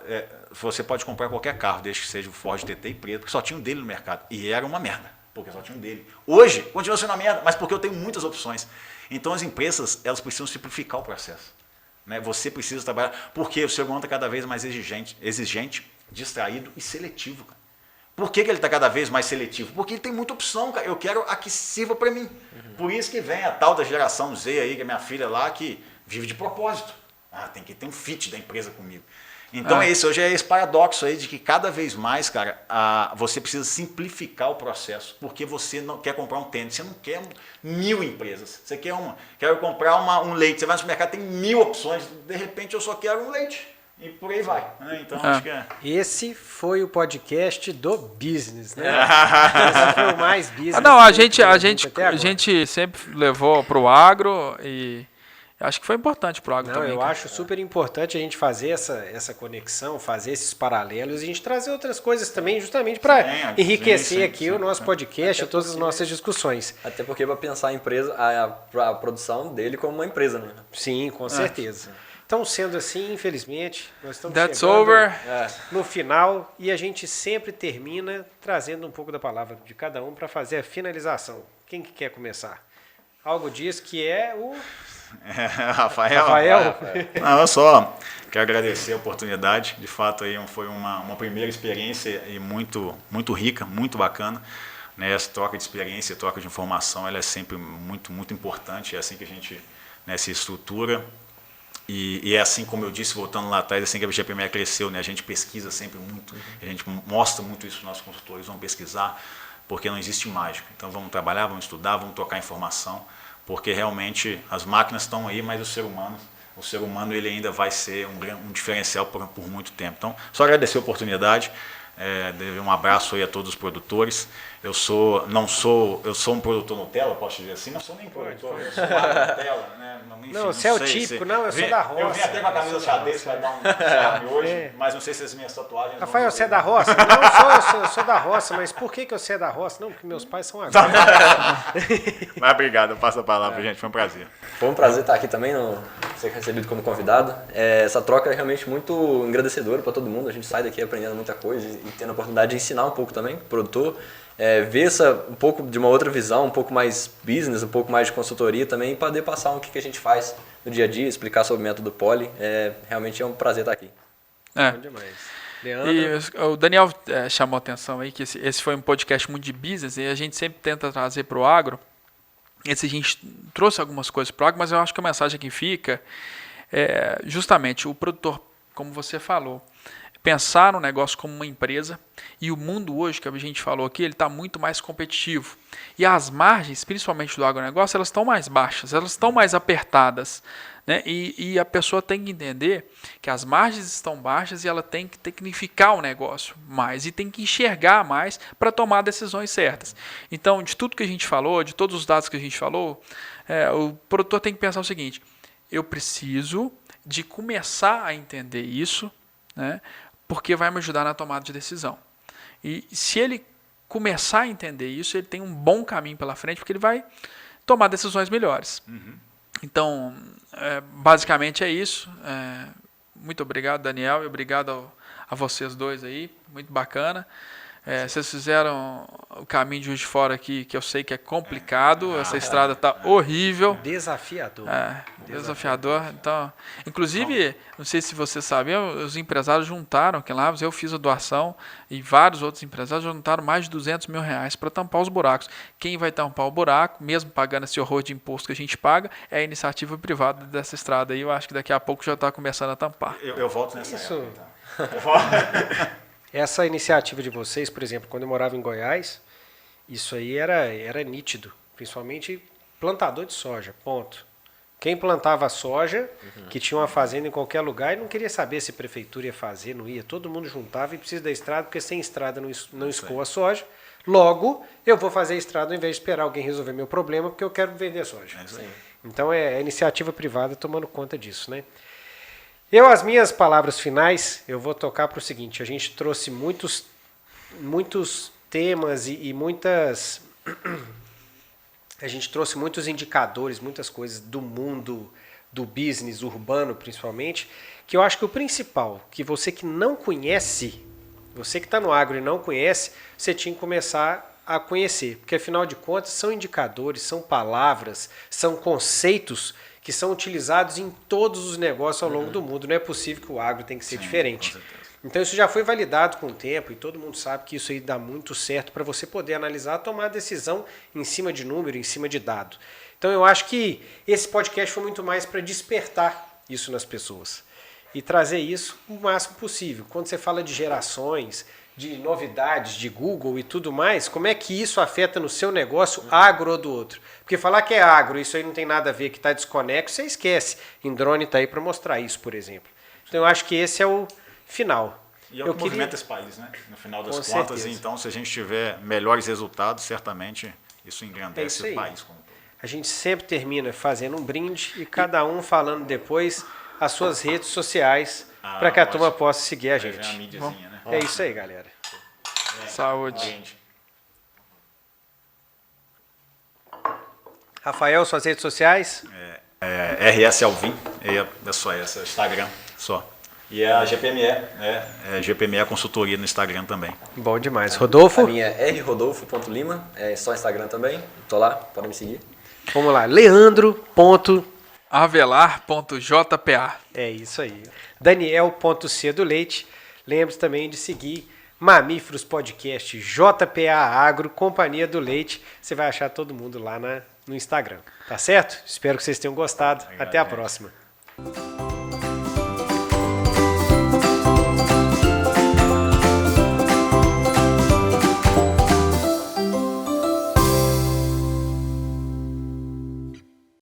você pode comprar qualquer carro, desde que seja o Ford TT e preto, porque só tinha um dele no mercado. E era uma merda, porque só tinha um dele. Hoje, continua sendo uma merda, mas porque eu tenho muitas opções. Então as empresas, elas precisam simplificar o processo. Né? Você precisa trabalhar, porque o ser humano está cada vez mais exigente, distraído e seletivo. Cara. Por que ele está cada vez mais seletivo? Porque ele tem muita opção, cara. Eu quero a que sirva para mim. Por isso que vem a tal da geração Z aí, que é minha filha lá, que vive de propósito. Tem que ter um fit da empresa comigo. Então hoje é esse paradoxo aí de que cada vez mais, cara, você precisa simplificar o processo, porque você não quer comprar um tênis, você não quer 1000 empresas, você quer uma. Quero comprar um leite, você vai no supermercado, tem 1000 opções, de repente eu só quero um leite. E por aí vai. Né? Então, acho que Esse foi o podcast do business, né? Esse foi o mais business. Não, a gente sempre levou para o agro e acho que foi importante para o agro também. Eu acho super importante a gente fazer essa conexão, fazer esses paralelos e a gente trazer outras coisas também, justamente para enriquecer aqui o nosso podcast e todas as nossas discussões. Até porque para pensar a empresa, a produção dele como uma empresa, né? Sim, com certeza. Então, sendo assim, infelizmente, nós estamos That's chegando over. no final e a gente sempre termina trazendo um pouco da palavra de cada um para fazer a finalização. Quem que quer começar? Algo diz que é o... Rafael. Não, eu só quero agradecer a oportunidade. De fato, aí foi uma primeira experiência e muito, muito rica, muito bacana. Né? Essa troca de experiência, troca de informação, ela é sempre muito, muito importante. É assim que a gente se estrutura. E é assim, como eu disse, voltando lá atrás, assim que a BGPME cresceu, né? A gente pesquisa sempre muito, a gente mostra muito isso para os nossos consultores, vamos pesquisar, porque não existe mágica. Então vamos trabalhar, vamos estudar, vamos trocar informação, porque realmente as máquinas estão aí, mas o ser humano ele ainda vai ser um diferencial por muito tempo. Então, só agradecer a oportunidade, um abraço aí a todos os produtores. Eu sou um produtor Nutella, posso dizer assim, não sou nem produtor, eu sou um Nutella, né? enfim, Não, você é o sei típico, se- não, eu sou da roça. Eu vim até com a camisa xadrez para dar um charme hoje, mas não sei se as minhas tatuagens... Rafael, você é da roça? Não, eu sou da roça, mas por que você é da roça? Não, porque meus pais são agrícolas. Mas obrigado, eu passo a palavra, gente, foi um prazer. Foi um prazer estar aqui também, ser recebido como convidado. Essa troca é realmente muito engrandecedora para todo mundo. A gente sai daqui aprendendo muita coisa e tendo a oportunidade de ensinar um pouco também, produtor. Ver um pouco de uma outra visão, um pouco mais business, um pouco mais de consultoria também, e poder passar o que a gente faz no dia a dia, explicar sobre o método Poly. Realmente é um prazer estar aqui. Bom demais. Leandro? E o Daniel chamou a atenção aí que esse foi um podcast muito de business e a gente sempre tenta trazer para o agro. A gente trouxe algumas coisas para o agro, mas eu acho que a mensagem que fica é justamente o produtor, como você falou, pensar no negócio como uma empresa, e o mundo hoje, que a gente falou aqui, ele está muito mais competitivo. E as margens, principalmente do agronegócio, elas estão mais baixas, elas estão mais apertadas. Né? E a pessoa tem que entender que as margens estão baixas e ela tem que tecnificar o negócio mais e tem que enxergar mais para tomar decisões certas. Então, de tudo que a gente falou, de todos os dados que a gente falou, o produtor tem que pensar o seguinte: eu preciso de começar a entender isso, né? Porque vai me ajudar na tomada de decisão. E se ele começar a entender isso, ele tem um bom caminho pela frente, porque ele vai tomar decisões melhores. Então, basicamente é isso. Muito obrigado, Daniel, e obrigado a vocês dois aí. Muito bacana. Vocês fizeram o caminho de Juiz de Fora aqui, que eu sei que é complicado. Essa estrada está horrível. Desafiador. Desafiador. Então, inclusive, não sei se vocês sabiam, os empresários juntaram aqui lá, eu fiz a doação e vários outros empresários juntaram mais de R$200 mil para tampar os buracos. Quem vai tampar o buraco, mesmo pagando esse horror de imposto que a gente paga, é a iniciativa privada dessa estrada aí. Eu acho que daqui a pouco já está começando a tampar. Eu volto nessa Isso. época, então. Eu volto. Essa iniciativa de vocês, por exemplo, quando eu morava em Goiás, isso aí era nítido, principalmente plantador de soja, ponto. Quem plantava soja, que tinha uma fazenda em qualquer lugar, e não queria saber se a prefeitura ia fazer, não ia, todo mundo juntava e precisa da estrada, porque sem estrada não escoa a soja. Logo, eu vou fazer a estrada ao invés de esperar alguém resolver meu problema, porque eu quero vender soja. Então é a iniciativa privada tomando conta disso, né? As minhas palavras finais, eu vou tocar para o seguinte: a gente trouxe muitos temas e muitas... A gente trouxe muitos indicadores, muitas coisas do mundo, do business urbano principalmente, que eu acho que o principal, que você que não conhece, você que está no agro e não conhece, você tinha que começar a conhecer, porque afinal de contas são indicadores, são palavras, são conceitos que são utilizados em todos os negócios ao longo do mundo. Não é possível que o agro tenha que ser diferente. Então isso já foi validado com o tempo e todo mundo sabe que isso aí dá muito certo para você poder analisar, tomar decisão em cima de número, em cima de dado. Então eu acho que esse podcast foi muito mais para despertar isso nas pessoas e trazer isso o máximo possível. Quando você fala de gerações, de novidades, de Google e tudo mais, como é que isso afeta no seu negócio agro ou do outro? Porque falar que é agro, isso aí não tem nada a ver, que está desconexo, você esquece. Em drone está aí para mostrar isso, por exemplo. Então eu acho que esse é o final. E é o que movimenta esse país, né? No final das contas, então, se a gente tiver melhores resultados, certamente isso engrandece o país como um todo. A gente sempre termina fazendo um brinde e cada um falando depois as suas redes sociais para que a turma possa seguir a gente. É isso aí, galera. Saúde. Rafael, suas redes sociais? RS Alvim, é só essa, Instagram, só. E a GPME, GPME Consultoria no Instagram também. Bom demais. Rodolfo? A minha é rrodolfo.lima, é só Instagram também, tô lá, podem me seguir. Vamos lá, Leandro.avelar.jpa. É isso aí. Daniel.c do Leite. Lembre-se também de seguir Mamíferos Podcast, JPA Agro, Companhia do Leite. Você vai achar todo mundo lá no Instagram. Tá certo? Espero que vocês tenham gostado. Até a próxima.